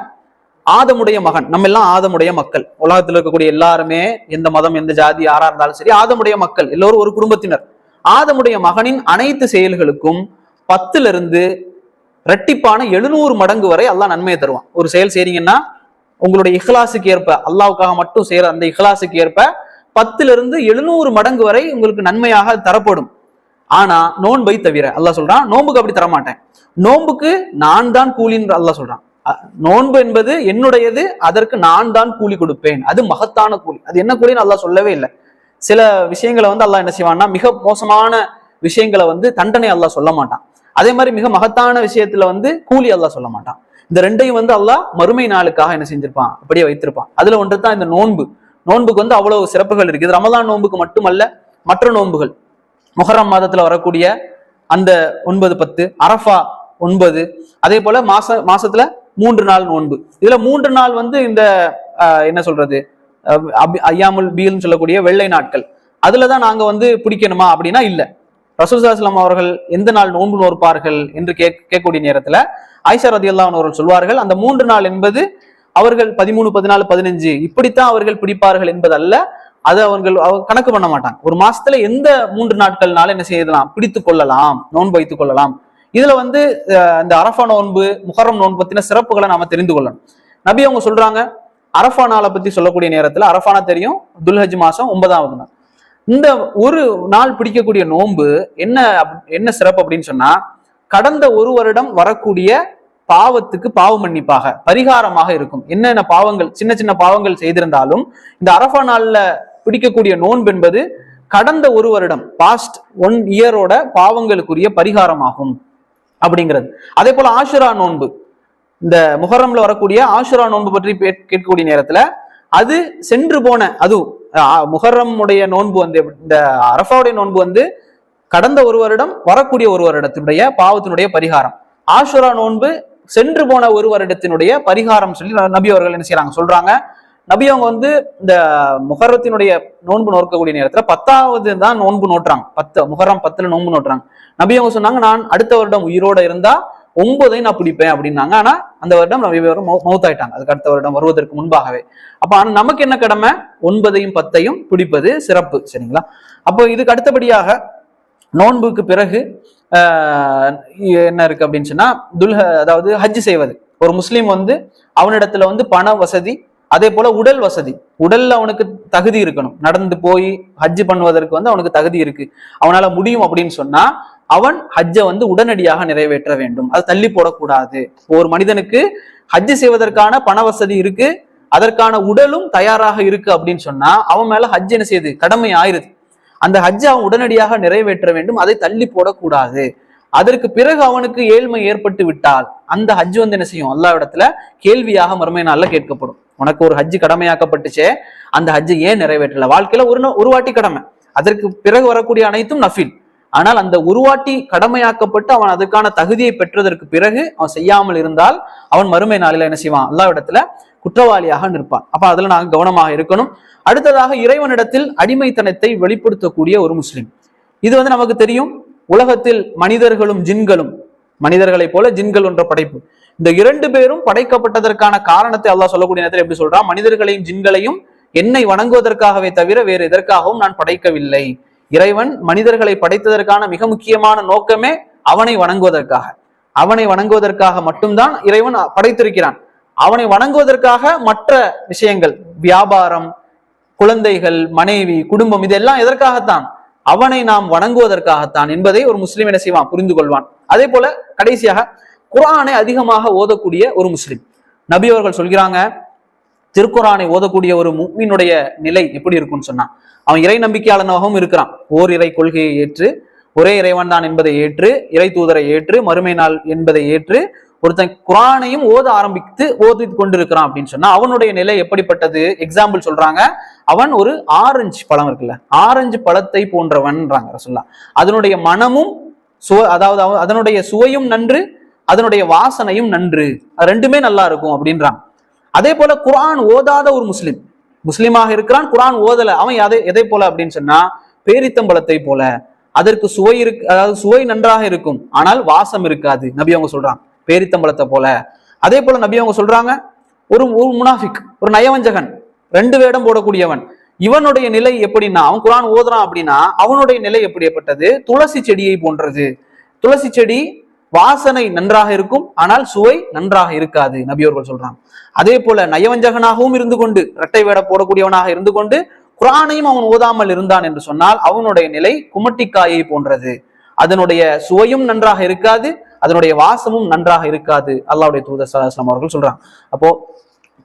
ஆதமுடைய மகன், நம்ம எல்லாம் ஆதமுடைய மக்கள், உலகத்தில் இருக்கக்கூடிய எல்லாருமே எந்த மதம் எந்த ஜாதி யாரா இருந்தாலும் சரி ஆதமுடைய மக்கள், எல்லோரும் ஒரு குடும்பத்தினர். ஆதமுடைய மகனின் அனைத்து செயல்களுக்கும் 10 இரட்டிப்பான 700 மடங்கு வரை அல்லாஹ் நன்மையை தருவான். ஒரு செயல் செய்றீங்கன்னா உங்களுடைய இஹ்லாஸுக்கு ஏற்ப, அல்லாஹ்வுக்காக மட்டும் செய்யற அந்த இஹ்லாஸுக்கு ஏற்ப 10 700 மடங்கு வரை உங்களுக்கு நன்மையாக தரப்படும். ஆனா நோன்பை தவிர அல்லாஹ் சொல்றான், நோன்புக்கு அப்படி தரமாட்டேன், நோன்புக்கு நான் தான் கூலின்னு அல்லாஹ் சொல்றான். நோன்பு என்பது என்னுடையது, அதற்கு நான் தான் கூலி கொடுப்பேன், அது மகத்தான கூலி. அது என்ன கூலின்னு அல்லாஹ் சொல்லவே இல்லை. சில விஷயங்களை வந்து அல்லாஹ் என்ன செய்வான்னா, மிக மோசமான விஷயங்களை வந்து தண்டனை அல்லாஹ் சொல்ல மாட்டான். அதே மாதிரி மிக மகத்தான விஷயத்துல வந்து கூலி அல்லாஹ் சொல்ல மாட்டான். இந்த ரெண்டையும் வந்து அல்லாஹ் மறுமை நாளுக்காக என்ன செஞ்சிருப்பான்? அப்படியே வைத்திருப்பான். அதுல ஒன்று தான் இந்த நோன்பு. நோன்புக்கு வந்து அவ்வளவு சிறப்புகள் இருக்குது. ரமலான் நோன்புக்கு மட்டுமல்ல, மற்ற நோன்புகள், முஹர்ரம் மாதத்துல வரக்கூடிய அந்த 9, 10, அரஃபா 9, அதே போல மாசத்துல 3 நாள் நோன்பு. இதுல 3 நாள் வந்து இந்த என்ன சொல்றது, ஐயாமுல் பீல்னு சொல்லக்கூடிய வெள்ளை நாட்கள், அதுலதான் நாங்க வந்து பிடிக்கணுமா அப்படின்னா இல்ல. ரசூல் ஸல்லல்லாஹு அலைஹி வஸல்லம் அவர்கள் எந்த நாள் நோன்பு நோற்பார்கள் என்று கேட்கக்கூடிய நேரத்துல ஆயிஷா ரலியல்லாஹு அன்ஹா அவர்கள் சொல்வார்கள், அந்த 3 நாள் என்பது அவர்கள் 13, 14, 15 இப்படித்தான் அவர்கள் பிடிப்பார்கள் என்பது அல்ல. அதை அவர்கள் கணக்கு பண்ண மாட்டாங்க. ஒரு மாசத்துல எந்த 3 நாட்கள்னால என்ன செய்யலாம், பிடித்துக் கொள்ளலாம், நோன்பு வைத்துக் கொள்ளலாம். இதுல இந்த அரஃபா நோன்பு, முஹர்ரம் நோன்பு பத்தின சிறப்புகளை நாம தெரிந்து கொள்ளணும். நபி அவங்க சொல்றாங்க, அரஃபா நாளை பத்தி சொல்லக்கூடிய நேரத்துல, அரஃபானா தெரியும், துல்ஹஜ் மாசம் 9வது நாள். இந்த ஒரு நாள் பிடிக்கக்கூடிய நோன்பு என்ன சிறப்பு அப்படின்னு சொன்னா, கடந்த ஒரு வருடம் வரக்கூடிய பாவத்துக்கு பாவ மன்னிப்பாக, பரிகாரமாக இருக்கும். என்னென்ன பாவங்கள், சின்ன சின்ன பாவங்கள் செய்திருந்தாலும் இந்த அரஃபா நாள்ல பிடிக்கக்கூடிய நோன்பு என்பது கடந்த ஒரு வருடம், பாஸ்ட் 1 இயரோட பாவங்களுக்குரிய பரிகாரமாகும் அப்படிங்கிறது. அதே போல ஆஷுரா நோன்பு, இந்த முஹர்ரம்ல வரக்கூடிய ஆஷுரா நோன்பு பற்றி கேட்கக்கூடிய நேரத்துல, அது சென்று போன, அது முஹர்ரம் உடைய நோன்பு இந்த அரஃபாவுடைய நோன்பு கடந்த ஒரு வருடம் வரக்கூடிய ஒரு வருடத்தினுடைய பாவத்தினுடைய பரிகாரம். ஆஷுரா நோன்பு சென்று போன ஒரு வருடத்தினுடைய பரிகாரம் சொல்லி நபி அவர்கள் என்ன செய்யறாங்க, சொல்றாங்க. நபி அவங்க இந்த முஹர்ரத்தினுடைய நோன்பு நோக்கக்கூடிய நேரத்துல 10வது தான் நோன்பு நோட்டுறாங்க. முஹர்ரம் 10ல நோன்பு நோட்டுறாங்க. நபி அவங்க சொன்னாங்க, நான் அடுத்த வருடம் உயிரோட இருந்தா 9ஐ நான் பிடிப்பேன் அப்படின்னாங்க. ஆனா அந்த வருடம் நபி அவர்கள் மௌத்தாயிட்டாங்க, அதுக்கு அடுத்த வருடம் வருவதற்கு முன்பாகவே. அப்ப ஆனா நமக்கு என்ன கடமை, 9ஐயும் 10ஐயும் பிடிப்பது சிறப்பு, சரிங்களா? அப்போ இதுக்கு அடுத்தபடியாக நோன்புக்கு பிறகு என்ன இருக்கு அப்படின்னு சொன்னா, அதாவது ஹஜ் செய்வது. ஒரு முஸ்லீம் அவனிடத்துல பண வசதி, அதே போல உடல் வசதி, உடல்ல அவனுக்கு தகுதி இருக்கணும். நடந்து போய் ஹஜ் பண்ணுவதற்கு அவனுக்கு தகுதி இருக்கு, அவனால முடியும் அப்படின்னு சொன்னா அவன் ஹஜ்ஜை உடனடியாக நிறைவேற்ற வேண்டும். அது தள்ளி போடக்கூடாது. ஒரு மனிதனுக்கு ஹஜ் செய்வதற்கான பண வசதி இருக்கு, அதற்கான உடலும் தயாராக இருக்கு அப்படின்னு சொன்னா அவன் மேல ஹஜ் என்ன செய்யுது, கடமை ஆயிருது. அந்த ஹஜ்ஜை அவன் உடனடியாக நிறைவேற்ற வேண்டும், அதை தள்ளி போடக்கூடாது. அதற்கு பிறகு அவனுக்கு ஏழ்மை ஏற்பட்டு விட்டால் அந்த ஹஜ் என்ன செய்யும், அல்லாஹ்விடத்துல கேள்வியாக மறுமை நாள்ல கேட்கப்படும். உனக்கு ஒரு ஹஜ் கடமையாக்கப்பட்டுச்சே, அந்த ஹஜ்ஜை ஏன் நிறைவேற்றல? வாழ்க்கையில ஒரு வாட்டி கடமை, அதற்கு பிறகு வரக்கூடிய அனைத்தும் நஃபில். ஆனால் அந்த ஒரு வாட்டி கடமையாக்கப்பட்டு அவன் அதுக்கான தகுதியை பெற்றதற்கு பிறகு அவன் செய்யாமல் இருந்தால் அவன் மறுமை நாளில என்ன செய்வான், அல்லாஹ்விடத்துல குற்றவாளியாக நிற்பான். அப்ப அதுல நாங்க கவனமாக இருக்கணும். அடுத்ததாக இறைவனிடத்தில் அடிமைத்தனத்தை வெளிப்படுத்தக்கூடிய ஒரு முஸ்லிம். இது நமக்கு தெரியும், உலகத்தில் மனிதர்களும் ஜின்களும், மனிதர்களை போல ஜின்கள் என்ற படைப்பு, இந்த 2 பேரும் படைக்கப்பட்டதற்கான காரணத்தை அல்லாஹ் சொல்லக்கூடிய நேரத்தில் எப்படி சொல்றான், மனிதர்களையும் ஜின்களையும் என்னை வணங்குவதற்காகவே தவிர வேறு எதற்காகவும் நான் படைக்கவில்லை. இறைவன் மனிதர்களை படைத்ததற்கான மிக முக்கியமான நோக்கமே அவனை வணங்குவதற்காக மட்டும்தான் இறைவன் படைத்திருக்கிறான். அவனை வணங்குவதற்காக மற்ற விஷயங்கள், வியாபாரம், குழந்தைகள், மனைவி, குடும்பம், இதெல்லாம் எதற்காகத்தான், அவனை நாம் வணங்குவதற்காகத்தான் என்பதை ஒரு முஸ்லிம் என்ன செய்வான், புரிந்து கொள்வான். அதே போல கடைசியாக குர்ஆனை அதிகமாக ஓதக்கூடிய ஒரு முஸ்லிம். நபி அவர்கள் சொல்கிறாங்க, திருக்குர்ஆனை ஓதக்கூடிய ஒரு முஃமினுடைய நிலை எப்படி இருக்கும்னு சொன்னா, அவன் இறை நம்பிக்கையாளனாகவும் இருக்கிறான். ஓர் இறை கொள்கையை ஏற்று, ஒரே இறைவன் தான் என்பதை ஏற்று, இறை தூதரை ஏற்று, மறுமை நாள் என்பதை ஏற்று ஒருத்தன் குர்ஆனையும் ஓதி கொண்டிருக்கிறான் அப்படின்னு சொன்னா அவனுடைய நிலை எப்படிப்பட்டது? எக்ஸாம்பிள் சொல்றாங்க, அவன் ஒரு ஆரஞ்சு பழம் இருக்குல்ல, ஆரஞ்சு பழத்தை போன்றவன்றாங்க ரசூலுல்லாஹ். அதனுடைய மனமும் அதாவது அதனுடைய சுவையும் நன்று, அதனுடைய வாசனையும் நன்று, அது ரெண்டுமே நல்லா இருக்கும் அப்படின்றாங்க. அதே போல குர்ஆன் ஓதாத ஒரு முஸ்லிமாக இருக்கிறான், குர்ஆன் ஓதல, அவன் எதை போல அப்படின்னு சொன்னா பேரித்தம்பழத்தை போல. அதற்கு சுவை இருக்கு, அதாவது சுவை நன்றாக இருக்கும், ஆனால் வாசம் இருக்காது. நபி அவங்க சொல்றாங்க பேரித்தம்பழத்தை போல. அதே போல நபி அவங்க சொல்றாங்க, ஒரு முனாஃபிக், ஒரு நயவஞ்சகன், 2 வேடம் போடக்கூடியவன், இவனுடைய நிலை எப்படின்னா, அவன் குர்ஆன் ஓதுறான் அப்படின்னா அவனுடைய நிலை எப்படிப்பட்டது? துளசி செடியை போன்றது. துளசி செடி வாசனை நன்றாக இருக்கும், ஆனால் சுவை நன்றாக இருக்காது, நபி அவர்கள் சொல்றாங்க. அதே போல நயவஞ்சகனாகவும் இருந்து கொண்டு, இரட்டை வேட போடக்கூடியவனாக இருந்து கொண்டு குர்ஆனையும் அவன் ஓதாமல் இருந்தான் என்று சொன்னால் அவனுடைய நிலை குமட்டிக்காயை போன்றது. அதனுடைய சுவையும் நன்றாக இருக்காது, அதனுடைய வாசமும் நன்றாக இருக்காது, அல்லாஹ்வுடைய தூதர் ஸல்லல்லாஹு அலைஹி வஸல்லம் அவர்கள் சொல்றாங்க. அப்போ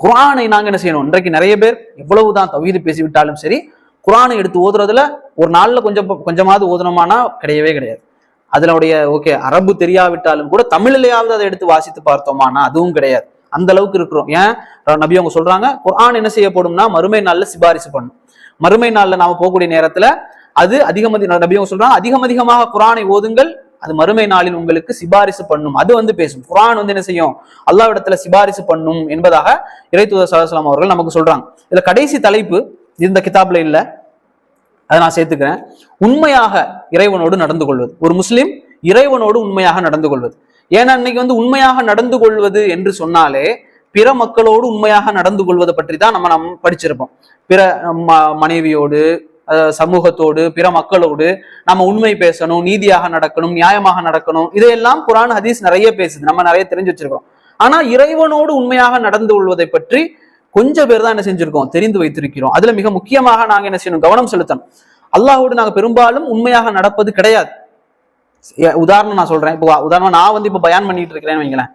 குர்ஆனை நாங்க என்ன செய்யணும்? இன்றைக்கு நிறைய பேர் எவ்வளவுதான் தௌஹீத் பேசிவிட்டாலும் சரி, குர்ஆனை எடுத்து ஓதுறதுல ஒரு நாள்ல கொஞ்சமாவது ஓதணுமானா கிடையவே கிடையாது. அதனுடைய அரபு தெரியாவிட்டாலும் கூட தமிழிலேயாவது அதை எடுத்து வாசித்து பார்த்தோமானா அதுவும் கிடையாது. அந்த அளவுக்கு இருக்கிறோம். ஏன் நபி அவங்க சொல்றாங்க, குர்ஆன் என்ன செய்யப்படும்னா மறுமை நாள்ல சிபாரிசு பண்ணும். மறுமை நாள்ல நாம போகக்கூடிய நேரத்துல அது நபி அவங்க சொல்றாங்க, அதிகமாக குர்ஆனை ஓதுங்கள், அது மறுமை நாளில் உங்களுக்கு சிபாரிசு பண்ணும். அது பேசும். குர்ஆன் என்ன செய்யும்? அல்லாஹ்விடத்துல சிபாரிசு பண்ணும் என்பதாக இறை தூதர் ஸல்லல்லாஹு அலைஹி வஸல்லம் அவர்கள் நமக்கு சொல்றாங்க. இதுல கடைசி தலைப்பு இந்த கிதாப்ல இல்ல, அதை நான் சேர்த்துக்கிறேன். உண்மையாக இறைவனோடு நடந்து கொள்வது, ஒரு முஸ்லிம் இறைவனோடு உண்மையாக நடந்து கொள்வது. ஏன்னா இன்னைக்கு வந்து உண்மையாக நடந்து கொள்வது என்று சொன்னாலே பிற மக்களோடு உண்மையாக நடந்து கொள்வதை பற்றி தான் நம்ம படிச்சிருப்போம். பிற மனைவியோடு, சமூகத்தோடு, பிற மக்களோடு நம்ம உண்மை பேசணும், நீதியாக நடக்கணும், நியாயமாக நடக்கணும். இதையெல்லாம் குர்ஆன் ஹதீஸ் நிறைய பேசுது, நம்ம நிறைய தெரிஞ்சு வச்சிருக்கோம். ஆனா இறைவனோடு உண்மையாக நடந்து கொள்வதை பற்றி கொஞ்சம் பேர் தான் என்ன செஞ்சிருக்கோம், தெரிந்து வைத்திருக்கிறோம். அதுல மிக முக்கியமாக நாங்க என்ன செய்யணும், கவனம் செலுத்தணும். அல்லாஹ்வோடு நாங்க பெரும்பாலும் உண்மையாக நடப்பது கிடையாது. உதாரணம் நான் சொல்றேன். இப்போ உதாரணம் நான் வந்து இப்போ பயான் பண்ணிட்டு இருக்கிறேன்னு வைங்களேன்.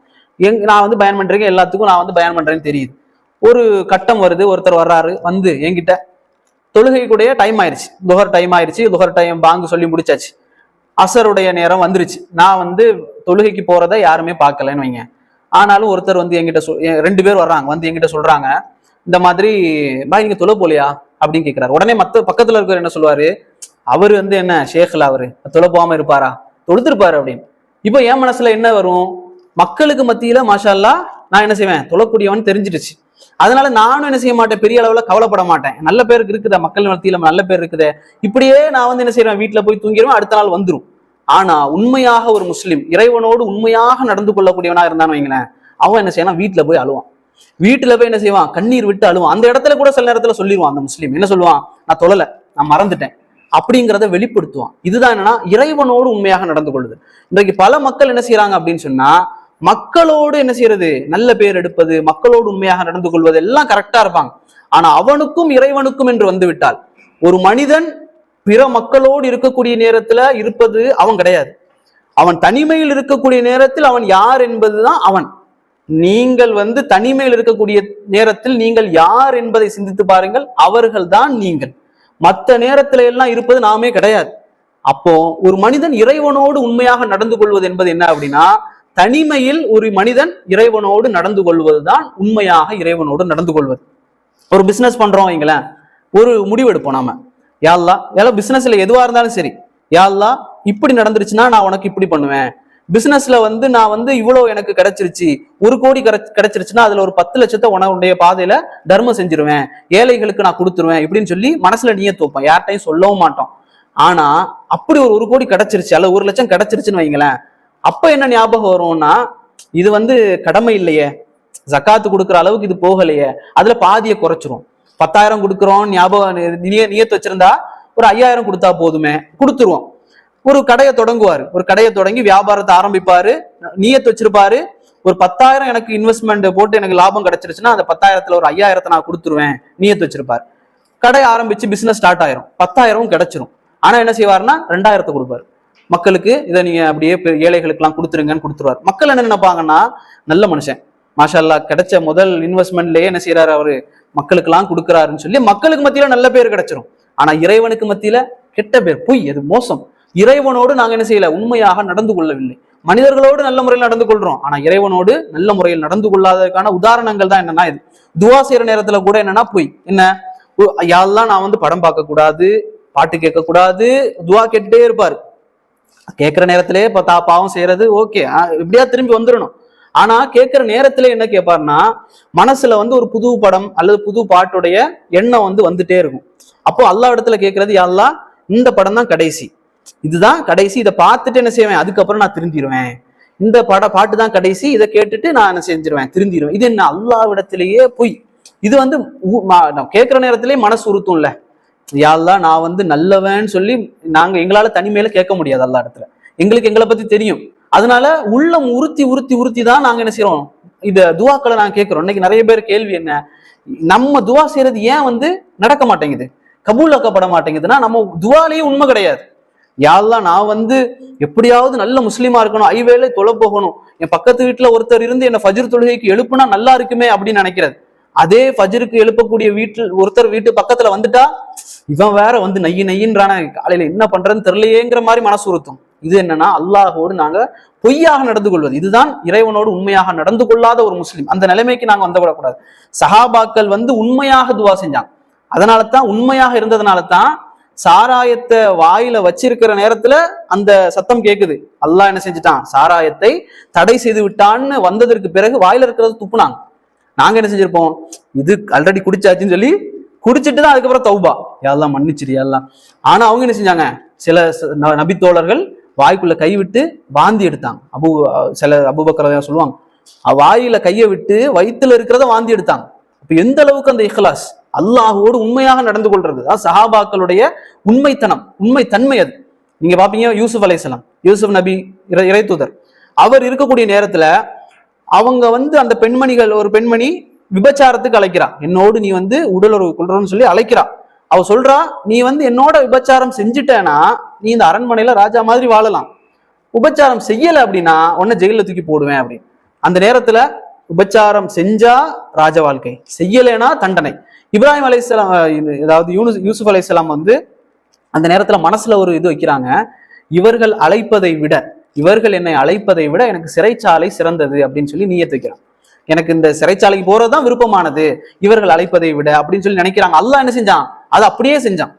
நான் வந்து பயான் பண்றேன், எல்லாத்துக்கும் நான் வந்து பயான் பண்றேன்னு தெரியுது. ஒரு கட்டம் வருது, ஒருத்தர் வர்றாரு, வந்து என்கிட்ட தொழுகை கூடிய டைம் ஆயிடுச்சு, துஹர் டைம் ஆயிடுச்சு, துஹர் டைம் பாங்கு சொல்லி முடிச்சாச்சு, அசருடைய நேரம் வந்துருச்சு. நான் வந்து தொழுகைக்கு போறத யாருமே பார்க்கலன்னு வைங்க. ஆனாலும் ஒருத்தர் வந்து என்கிட்ட 2 பேர் வர்றாங்க, வந்து என்கிட்ட சொல்றாங்க, இந்த மாதிரி பாய் நீங்க தொழ போலையா அப்படின்னு கேட்கிறாரு. உடனே மத்த பக்கத்துல இருக்கிற என்ன சொல்லுவாரு, அவரு வந்து என்ன ஷேக்ல, அவரு தொழ போகாம இருப்பாரா, தொழுத்திருப்பாரு அப்படின்னு. இப்போ என் மனசுல என்ன வரும், மக்களுக்கு மத்தியில மாஷா அல்லாஹ் நான் என்ன செய்வேன், தொழக்கூடியவன் தெரிஞ்சிடுச்சு. அதனால நானும் என்ன செய்ய மாட்டேன், பெரிய அளவுல கவலைப்பட மாட்டேன். நல்ல பேர் இருக்குதா, மக்கள் மத்தியில நல்ல பேர் இருக்குதே, இப்படியே நான் வந்து என்ன செய்வேன், வீட்டுல போய் தூங்கிடுவேன், அடுத்த நாள் வந்துடும். ஆனா உண்மையாக ஒரு முஸ்லிம் இறைவனோடு உண்மையாக நடந்து கொள்ளக்கூடியவனா இருந்தான்னு வைங்களேன், அவன் என்ன செய்யலாம், வீட்டுல போய் அழுவான். வீட்டுல போய் என்ன செய்வான், கண்ணீர் விட்டு அழுவான். அந்த இடத்துல கூட சில நேரத்துல சொல்லிடுவான் அந்த முஸ்லீம், என்ன சொல்லுவான், நான் தொழல, நான் மறந்துட்டேன் அப்படிங்கிறத வெளிப்படுத்துவான். இதுதான் என்னன்னா இறைவனோடு உண்மையாக நடந்து கொள்ளுது. இன்றைக்கு பல மக்கள் என்ன செய்யறாங்க அப்படின்னு சொன்னா, மக்களோடு என்ன செய்யறது, நல்ல பேர் எடுப்பது, மக்களோடு உண்மையாக நடந்து கொள்வது எல்லாம் கரெக்டா இருப்பாங்க. ஆனா அவனுக்கும் இறைவனுக்கும் என்று வந்து விட்டால், ஒரு மனிதன் பிற மக்களோடு இருக்கக்கூடிய நேரத்துல இருப்பது அவன் கிடையாது. அவன் தனிமையில் இருக்கக்கூடிய நேரத்தில் அவன் யார் என்பதுதான் அவன். நீங்கள் வந்து தனிமையில் இருக்கக்கூடிய நேரத்தில் நீங்கள் யார் என்பதை சிந்தித்து பாருங்கள், அவர்கள் தான் நீங்கள். மற்ற நேரத்துல எல்லாம் இருப்பது நாமே கிடையாது. அப்போ ஒரு மனிதன் இறைவனோடு உண்மையாக நடந்து கொள்வது என்பது என்ன அப்படின்னா, தனிமையில் ஒரு மனிதன் இறைவனோடு நடந்து கொள்வதுதான் உண்மையாக இறைவனோடு நடந்து கொள்வது. ஒரு பிசினஸ் பண்றோம் வைங்களேன், ஒரு முடிவெடுப்போம் நாம, யா அல்லாஹ் பிசினஸ்ல எதுவா இருந்தாலும் சரி, யா அல்லாஹ் இப்படி நடந்துருச்சுன்னா நான் உனக்கு இப்படி பண்ணுவேன். பிசினஸ்ல வந்து நான் வந்து இவ்வளவு எனக்கு கிடைச்சிருச்சு, 1 கோடி கிடைச்சிருச்சுன்னா அதுல ஒரு 10 லட்சத்தை உன்னுடைய பாதையில தர்மம் செஞ்சிருவேன், ஏழைகளுக்கு நான் கொடுத்துருவேன் இப்படின்னு சொல்லி மனசுல நியத்து வைப்போம், யார்ட்டையும் சொல்லவும் மாட்டோம். ஆனா அப்படி ஒரு 1 கோடி கிடைச்சிருச்சு அல்ல 1 லட்சம் கிடைச்சிருச்சுன்னு வைங்களேன், அப்ப என்ன ஞாபகம் வரும்னா, இது வந்து கடமை இல்லையே, ஜக்காத்து கொடுக்குற அளவுக்கு இது போகலையே, அதுல பாதியை குறைச்சிரும். 10,000 கொடுக்குறோம், ஞாபகம் நியத்து வச்சிருந்தா ஒரு 5,000 கொடுத்தா போதுமே, கொடுத்துருவோம். ஒரு கடையை தொடங்குவாரு, ஒரு கடையை தொடங்கி வியாபாரத்தை ஆரம்பிப்பாரு, நியத்து வச்சிருப்பாரு, ஒரு 10,000 எனக்கு இன்வெஸ்ட்மெண்ட் போட்டு எனக்கு லாபம் கிடைச்சிருச்சுன்னா அந்த 10,000த்துல ஒரு 5,000 நான் கொடுத்துருவேன் நியத்து வச்சிருப்பாரு. கடையை ஆரம்பிச்சு பிசினஸ் ஸ்டார்ட் ஆயிரும், 10,000 கிடைச்சிரும். ஆனா என்ன செய்வாருன்னா 2,000 கொடுப்பாரு, மக்களுக்கு இதை நீங்க அப்படியே ஏழைகளுக்கு எல்லாம் கொடுத்துருங்கன்னு கொடுத்துருவாரு. மக்கள் என்ன நினைப்பாங்கன்னா, நல்ல மனுஷன் மாஷா அல்லாஹ், கிடைச்ச முதல் இன்வெஸ்ட்மெண்ட்லயே என்ன செய்யறாரு அவரு, மக்களுக்கு எல்லாம் கொடுக்குறாருன்னு சொல்லி மக்களுக்கு மத்தியில நல்ல பேர் கிடைச்சிரும். ஆனா இறைவனுக்கு மத்தியில கெட்ட பேர், பொய், அது மோசம். இறைவனோடு நாங்க என்ன செய்யல, உண்மையாக நடந்து கொள்ளவில்லை. மனிதர்களோடு நல்ல முறையில் நடந்து கொள்றோம், ஆனா இறைவனோடு நல்ல முறையில் நடந்து கொள்ளாததுக்கான உதாரணங்கள் தான் என்னன்னா இது. துவா செய்யற நேரத்துல கூட என்னன்னா பொய், என்ன யாரெல்லாம் நான் வந்து படம் பார்க்க கூடாது, பாட்டு கேட்க கூடாது, துவா கேட்டுட்டே இருப்பாரு. கேட்கிற நேரத்திலே பாவம் செய்யறது ஓகே, இப்படியா திரும்பி வந்துடணும். ஆனா கேட்கிற நேரத்துல என்ன கேட்பாருன்னா, மனசுல வந்து ஒரு புது படம் அல்லது புது பாட்டுடைய எண்ணம் வந்து வந்துட்டே இருக்கும். அப்போ அல்லாஹ் இடத்துல கேட்கறது, யா அல்லாஹ் இந்த படம் தான் கடைசி, இதுதான் கடைசி, இதை பார்த்துட்டு என்ன செய்வேன், அதுக்கப்புறம் நான் திருந்திடுவேன். இந்த பாட்டு தான் கடைசி, இதை கேட்டுட்டு நான் என்ன செஞ்சிருவேன், திருந்திடுவேன். இது என்ன அல்லாஹ்விடத்திலேயே பொய். இது வந்து கேட்கிற நேரத்திலேயே மனசு உறுத்தும்ல, யா அல்லாஹ் நான் வந்து நல்லவன்னு சொல்லி நாங்க எங்களால தனிமையில கேட்க முடியாது, அல்லாஹ் இடத்துல எங்களுக்கு எங்களை பத்தி தெரியும். அதனால உள்ளம் உறுத்தி உறுத்தி உறுத்தி தான் நாங்க என்ன செய்யறோம், இந்த துவாக்களை நாங்க கேட்கிறோம். இன்னைக்கு நிறைய பேர் கேள்வி என்ன, நம்ம துவா செய்யறது ஏன் வந்து நடக்க மாட்டேங்குது, கபூலாக்கப்பட மாட்டேங்குதுன்னா நம்ம துவாலேயே உண்மை கிடையாது. யா அல்லாஹ் நான் வந்து எப்படியாவது நல்ல முஸ்லீமா இருக்கணும், ஐவேளை தொழ போகணும், என் பக்கத்து வீட்டுல ஒருத்தர் இருந்து என்ன ஃபஜ்ர் தொழுகைக்கு எழுப்புனா நல்லா இருக்குமே அப்படின்னு நினைக்கிறது. அதே ஃபஜ்ருக்கு எழுப்பக்கூடிய ஒருத்தர் வீட்டு பக்கத்துல வந்துட்டா, இவன் வேற வந்து நையின்றான, காலையில என்ன பண்றதுன்னு தெரியலையேங்கிற மாதிரி மனசு உறுத்தும். இது என்னன்னா அல்லாஹோடு நாங்க பொய்யாக நடந்து கொள்வது. இதுதான் இறைவனோடு உண்மையாக நடந்து கொள்ளாத ஒரு முஸ்லீம். அந்த நிலைமைக்கு நாங்க வந்துவிடக்கூடாது. சஹாபாக்கள் வந்து உண்மையாக துவா செஞ்சாங்க. அதனால தான், உண்மையாக இருந்ததுனால தான் சாராயத்தை வாயில வச்சிருக்கிற நேரத்துல அந்த சத்தம் கேக்குது. அல்லாஹ் என்ன செஞ்சுட்டான், சாராயத்தை தடை செய்து விட்டான்னு வந்ததற்கு பிறகு வாயில இருக்கிறது துப்புனாங்க. நாங்க என்ன செஞ்சிருப்போம், இது ஆல்ரெடி குடிச்சாச்சுன்னு சொல்லி குடிச்சிட்டு தான் அதுக்கப்புறம் தௌபா, யாரெல்லாம் மன்னிச்சிரு யாரெல்லாம். ஆனா அவங்க என்ன செஞ்சாங்க, சில நபித்தோழர்கள் வாய்க்குள்ள கை விட்டு வாந்தி எடுத்தாங்க. சில அபூபக்கர் சொல்லுவாங்க, வாயில கையை விட்டு வயிற்றுல இருக்கிறத வாந்தி எடுத்தாங்க. அப்ப எந்த அளவுக்கு அந்த இஹ்லாஸ், அல்லாஹோடு உண்மையாக நடந்து கொள்றது சஹாபாக்களுடைய உண்மைத்தனம், உண்மை தன்மை. அது நீங்க பாப்பீங்க, யூசுப் அலைஹிஸ்ஸலாம், யூசுப் நபி இறை தூதர், அவர் இருக்கக்கூடிய நேரத்துல அவங்க அந்த பெண்மணிகள், ஒரு பெண்மணி விபச்சாரத்துக்கு அழைக்கிறா, என்னோடு நீ உடலுறவு கொள்றன்னு சொல்லி அழைக்கிறா. அவ சொல்றா, நீ என்னோட விபச்சாரம் செஞ்சுட்டேன்னா நீ இந்த அரண்மனையில ராஜா மாதிரி வாழலாம், உபச்சாரம் செய்யல அப்படின்னா உன்னை ஜெயில தூக்கி போடுவேன் அப்படின்னு. அந்த நேரத்துல உபச்சாரம் செஞ்சா ராஜ வாழ்க்கை, செய்யலைன்னா தண்டனை. இப்ராஹிம் அலைஹிஸ்ஸலாம், அதாவது யூசுப் அலைஹிஸ்ஸலாம் அந்த நேரத்துல மனசுல ஒரு இது வைக்கிறாங்க, இவர்கள் அழைப்பதை விட, இவர்கள் என்னை அழைப்பதை விட எனக்கு சிறைச்சாலை சிறந்தது அப்படின்னு சொல்லி நியத்து வைக்கிறான். எனக்கு இந்த சிறைச்சாலைக்கு போறதுதான் விருப்பமானது இவர்கள் அழைப்பதை விட அப்படின்னு சொல்லி நினைக்கிறாங்க. அல்லாஹ் என்ன செஞ்சான், அதை அப்படியே செஞ்சான்.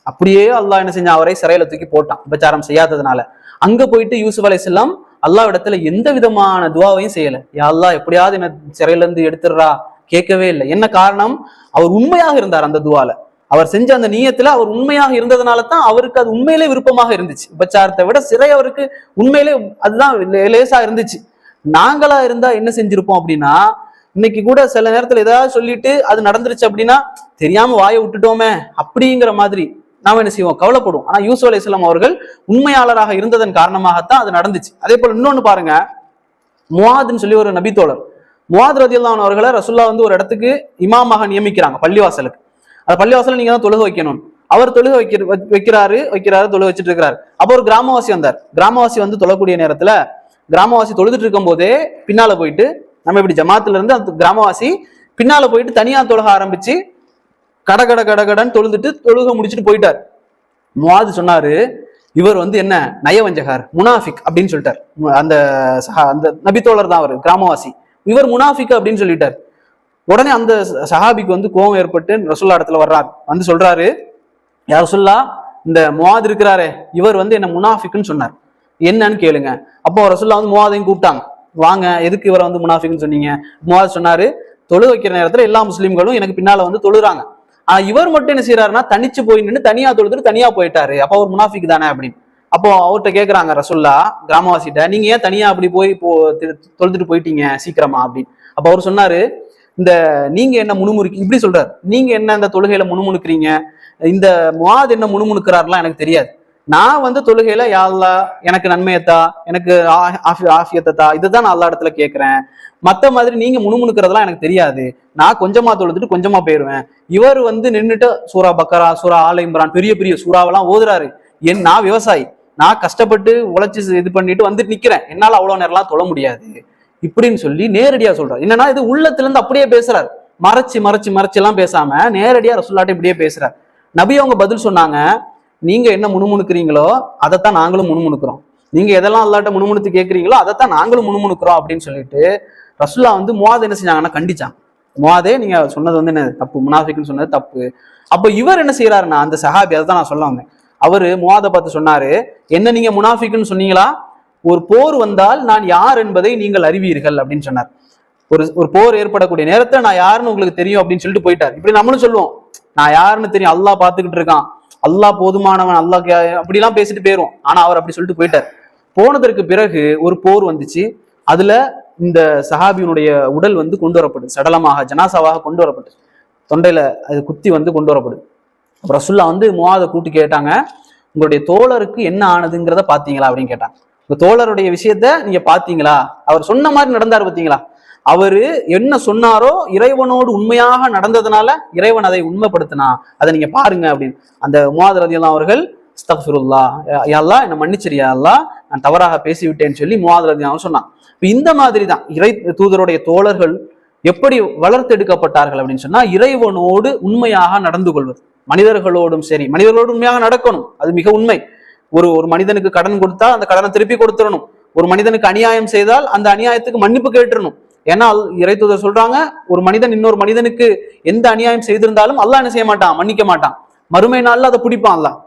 அப்படியே அல்லாஹ் என்ன செஞ்சான், அவரை சிறையில தூக்கி போட்டான் விபச்சாரம் செய்யாததுனால. அங்க போயிட்டு யூசுப் அலைஹிஸ்ஸலாம் அல்லாஹ் இடத்துல எந்த விதமான துவாவையும் செய்யல, யா அல்லாஹ் எப்படியாவது என்ன சிறையில இருந்து எடுத்துடுறா, கேட்கவே இல்லை. என்ன காரணம், அவர் உண்மையாக இருந்தார். அந்த துவால அவர் செஞ்ச அந்த நியத்துல அவர் உண்மையாக இருந்ததுனால தான் அவருக்கு அது உண்மையிலே விருப்பமாக இருந்துச்சு. விபச்சாரத்தை விட சிறை அவருக்கு உண்மையிலே அதுதான் லேசா இருந்துச்சு. நாங்களா இருந்தா என்ன செஞ்சிருப்போம் அப்படின்னா, இன்னைக்கு கூட சில நேரத்துல ஏதாவது சொல்லிட்டு அது நடந்துருச்சு அப்படின்னா தெரியாம வாயை விட்டுட்டோமே அப்படிங்கிற மாதிரி நாம என்ன செய்வோம், கவலைப்படுவோம். ஆனா யூசுப் அலைஹிஸ்ஸலாம் அவர்கள் உண்மையாளராக இருந்ததன் காரணமாகத்தான் அது நடந்துச்சு. அதே போல இன்னொன்னு பாருங்க, முஆத்ன்னு சொல்லி ஒரு நபித்தோழர், முஆத் ரலியல்லாஹு அன்ஹு அவர்களை ரசூலுல்லாஹ் ஒரு இடத்துக்கு இமாமாக நியமிக்கிறாங்க, பள்ளிவாசலுக்கு. அந்த பள்ளிவாசல நீங்க தான் தொழுக வைக்கணும். அவர் தொழுக வைக்கிறாரு தொழுக வச்சுட்டு இருக்கிறாரு. அப்போ ஒரு கிராமவாசி வந்தார். கிராமவாசி தொழக்கூடிய நேரத்துல கிராமவாசி தொழுதுட்டு இருக்கும் போதே பின்னால போயிட்டு, நம்ம இப்படி ஜமாத்துல இருந்து அந்த கிராமவாசி பின்னால போயிட்டு தனியா தொழுக ஆரம்பிச்சு கடன்னு தொழுதுட்டு தொழுக முடிச்சுட்டு போயிட்டார். முஆத் சொன்னாரு, இவர் என்ன நயவஞ்சகர், முனாஃபிக் அப்படின்னு சொல்லிட்டார். அந்த அந்த நபித்தோழர் தான் அவர், கிராமவாசி, இவர் முனாஃபிக் அப்படின்னு சொல்லிட்டார். உடனே அந்த சஹாபிக்கு கோபம் ஏற்பட்டு ரசூலுல்லாஹ் இடத்துல வர்றார். சொல்றாரு, யா ரசூலுல்லாஹ், இந்த முஆத் இருக்கிறாரே இவர் என்ன முனாஃபிக்னு சொன்னார், என்னன்னு கேளுங்க. அப்போ ரசூலுல்லாஹ் முஆதையும் கூப்பிட்டாங்க, வாங்க, எதுக்கு இவரை முனாஃபிக்னு சொன்னீங்க? முஆத் சொன்னாரு, தொழு வைக்கிற நேரத்துல எல்லா முஸ்லீம்களும் எனக்கு பின்னால தொழுறாங்க, இவர் மட்டும் என்ன செய்யறாருன்னா தனிச்சு போய் நின்று தனியா தொழுதுட்டு தனியா போயிட்டாரு, அப்ப அவர் முனாஃபிக் தானே அப்படின்னு. அப்போ அவர்கிட்ட கேட்கறாங்க ரசூலுல்லாஹ் கிராமவாசிட்ட, நீங்க ஏன் தனியா அப்படி போய் தொழுதுட்டு போயிட்டீங்க சீக்கிரமா அப்படின்னு. அப்ப அவர் சொன்னாரு, இந்த நீங்க என்ன முணுமுணுக்கு, இப்படி சொல்றாரு, நீங்க என்ன இந்த தொழுகையில முணுமுணுக்கிறீங்க, இந்த முஆத் என்ன முணுமுணுக்கிறாருலாம் எனக்கு தெரியாது. நான் தொழுகையில யா அல்லாஹ் எனக்கு நன்மையத்தா, எனக்கு ஆஃபியத்தா, இதுதான் நான் அல்லா இடத்துல கேட்கிறேன். மத்த மாதிரி நீங்க முணுமுணுக்கிறதுலாம் எனக்கு தெரியாது. நான் கொஞ்சமா தொழுதுட்டு கொஞ்சமா போயிருவேன். இவர் நின்றுட்டு சூரா பக்கரா, சூரா ஆல இம்ரான், பெரிய பெரிய சூறாவெல்லாம் ஓதுறாரு. நான் விவசாயி, நான் கஷ்டப்பட்டு உழைச்சு இது பண்ணிட்டு நிக்கிறேன், என்னால அவ்வளவு நேரம்லாம் தொழ முடியாது இப்படின்னு சொல்லி நேரடியா சொல்றாரு. என்னன்னா இது உள்ளத்துல இருந்து அப்படியே பேசுறாரு, மறைச்சு மறைச்சு மறைச்சு எல்லாம் பேசாம நேரடியா ரசூலுல்லாஹ் இப்படியே பேசுறாரு. நபி அவங்க பதில் சொன்னாங்க, நீங்க என்ன முணுமுணுக்கிறீங்களோ அதைத்தான் நாங்களும் முணுமுணுக்கிறோம், நீங்க எதெல்லாம் அல்லாஹ்ட்ட முணுமுணுத்து கேட்கறீங்களோ அதைத்தான் நாங்களும் முணுமுணுக்கிறோம் அப்படின்னு சொல்லிட்டு ரசூலுல்லாஹ் முஆத் என்ன செஞ்சாங்கன்னா கண்டிச்சாங்க. முஆதே, நீங்க சொன்னது என்ன தப்பு, முனாஃபிக்னு சொன்னது தப்பு. அப்போ இவர் என்ன செய்யறாருன்னா, அந்த சஹாபி, அதை தான் நான் சொல்ல வந்தேன், அவரு முஆதை பார்த்து சொன்னாரு, என்ன நீங்க முனாஃபிக்னு சொன்னீங்களா, ஒரு போர் வந்தால் நான் யார் என்பதை நீங்கள் அறிவீர்கள் அப்படின்னு சொன்னார். ஒரு போர் ஏற்படக்கூடிய நேரத்துல நான் யாருன்னு உங்களுக்கு தெரியும் அப்படின்னு சொல்லிட்டு போயிட்டார். இப்படி நம்மளும் சொல்லுவோம், நான் யாருன்னு தெரியும், அல்லாஹ் பார்த்துக்கிட்டு இருக்கான், அல்லாஹ் போதுமானவன், அல்லாஹ் அப்படிலாம் பேசிட்டு போயிரும். ஆனா அவர் அப்படி சொல்லிட்டு போயிட்டார். போனதற்கு பிறகு ஒரு போர் வந்துச்சு. அதுல இந்த சஹாபியினுடைய உடல் கொண்டு வரப்படுது, சடலமாக ஜனாசாவாக கொண்டு வரப்படுது, தொண்டையில அது குத்தி கொண்டு வரப்படுது. ரசூலுல்லாஹ் முஆதை கூட்டி கேட்டாங்க, உங்களுடைய தோழருக்கு என்ன ஆனதுங்கிறத பாத்தீங்களா அப்படின்னு கேட்டாங்க. உங்க தோழருடைய விஷயத்த நீங்க பாத்தீங்களா, அவர் சொன்ன மாதிரி நடந்தாரு பாத்தீங்களா, அவரு என்ன சொன்னாரோ இறைவனோடு உண்மையாக நடந்ததுனால இறைவன் அதை உண்மைப்படுத்தினா, அதை நீங்க பாருங்க அப்படின்னு. அந்த முஆத் ரலியல்லாஹு அவர்கள், அஸ்தக்ஃபிருல்லாஹ், யா அல்லாஹ் என்ன மன்னிச்சிரு யா அல்லாஹ், நான் தவறாக பேசிவிட்டேன்னு சொல்லி முஆத் ரலியல்லாஹு சொன்னான். இந்த மாதிரி தான் இறை தூதருடைய தோழர்கள் எப்படி வளர்த்தெடுக்கப்பட்டார்கள் அப்படின்னு சொன்னா, இறைவனோடு உண்மையாக நடந்து கொள்வது, மனிதர்களோடும் சரி, மனிதர்களோடு உண்மையாக நடக்கணும், அது மிக உண்மை. ஒரு மனிதனுக்கு கடன் கொடுத்தா அந்த கடனை திருப்பி கொடுத்துடணும். ஒரு மனிதனுக்கு அநியாயம் செய்தால் அந்த அநியாயத்துக்கு மன்னிப்பு கேட்டுறணும். ஏன்னா இறை தூதர் சொல்றாங்க, ஒரு மனிதன் இன்னொரு மனிதனுக்கு எந்த அநியாயம் செய்திருந்தாலும் அல்லாஹ் என்ன செய்ய மாட்டான், மன்னிக்க மாட்டான். மறுமை நாள்ல அதை பிடிப்பான் அல்லாஹ்.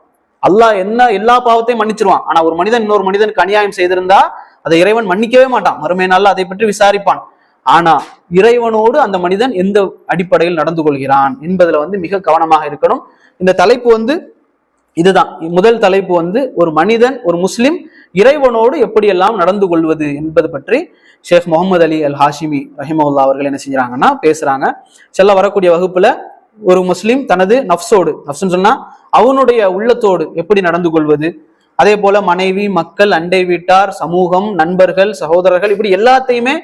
அல்லாஹ் என்ன எல்லா பாவத்தையும் மன்னிச்சிருவான். ஆனா ஒரு மனிதன் இன்னொரு மனிதனுக்கு அநியாயம் செய்திருந்தா அதை இறைவன் மன்னிக்கவே மாட்டான். மறுமை நாள்ல அதை பற்றி விசாரிப்பான். ஆனா இறைவனோடு அந்த மனிதன் எந்த அடிப்படையில் நடந்து கொள்கிறான் என்பதுல மிக கவனமாக இருக்கணும். இந்த தலைப்பு இதுதான். முதல் தலைப்பு ஒரு மனிதன், ஒரு முஸ்லிம் இறைவனோடு எப்படியெல்லாம் நடந்து கொள்வது என்பது பற்றி ஷேக் முகமது அலி அல் ஹாஷிமி ரஹிமவுல்லா அவர்கள் என்ன செஞ்சாங்கன்னா பேசுறாங்க. வரக்கூடிய வகுப்புல ஒரு முஸ்லிம் தனது நஃப்ஸ்னு சொன்னா அவனுடைய உள்ளத்தோடு எப்படி நடந்து கொள்வது, அதே போல மனைவி, மக்கள், அண்டை வீட்டார், சமூகம், நண்பர்கள், சகோதரர்கள், இப்படி எல்லாத்தையுமே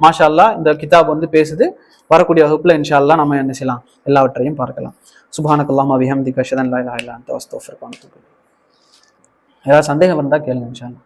மாஷா அல்லாஹ் இந்த கிதாப் பேசுது. வரக்கூடிய வகுப்புல இன்ஷா அல்லாஹ் நம்ம என்ன செய்யலாம், எல்லாவற்றையும் பார்க்கலாம். சுப்ஹானக்கல்லாஹும்ம வபிஹம்திக அஷ்ஹது அன் லா இலாஹா இல்லா அன்த அஸ்தக்ஃபிருக வ அத்தூபு இலைக். ஏதாவது சந்தேகம் இருந்தா கேளுங்க இன்ஷா அல்லாஹ்.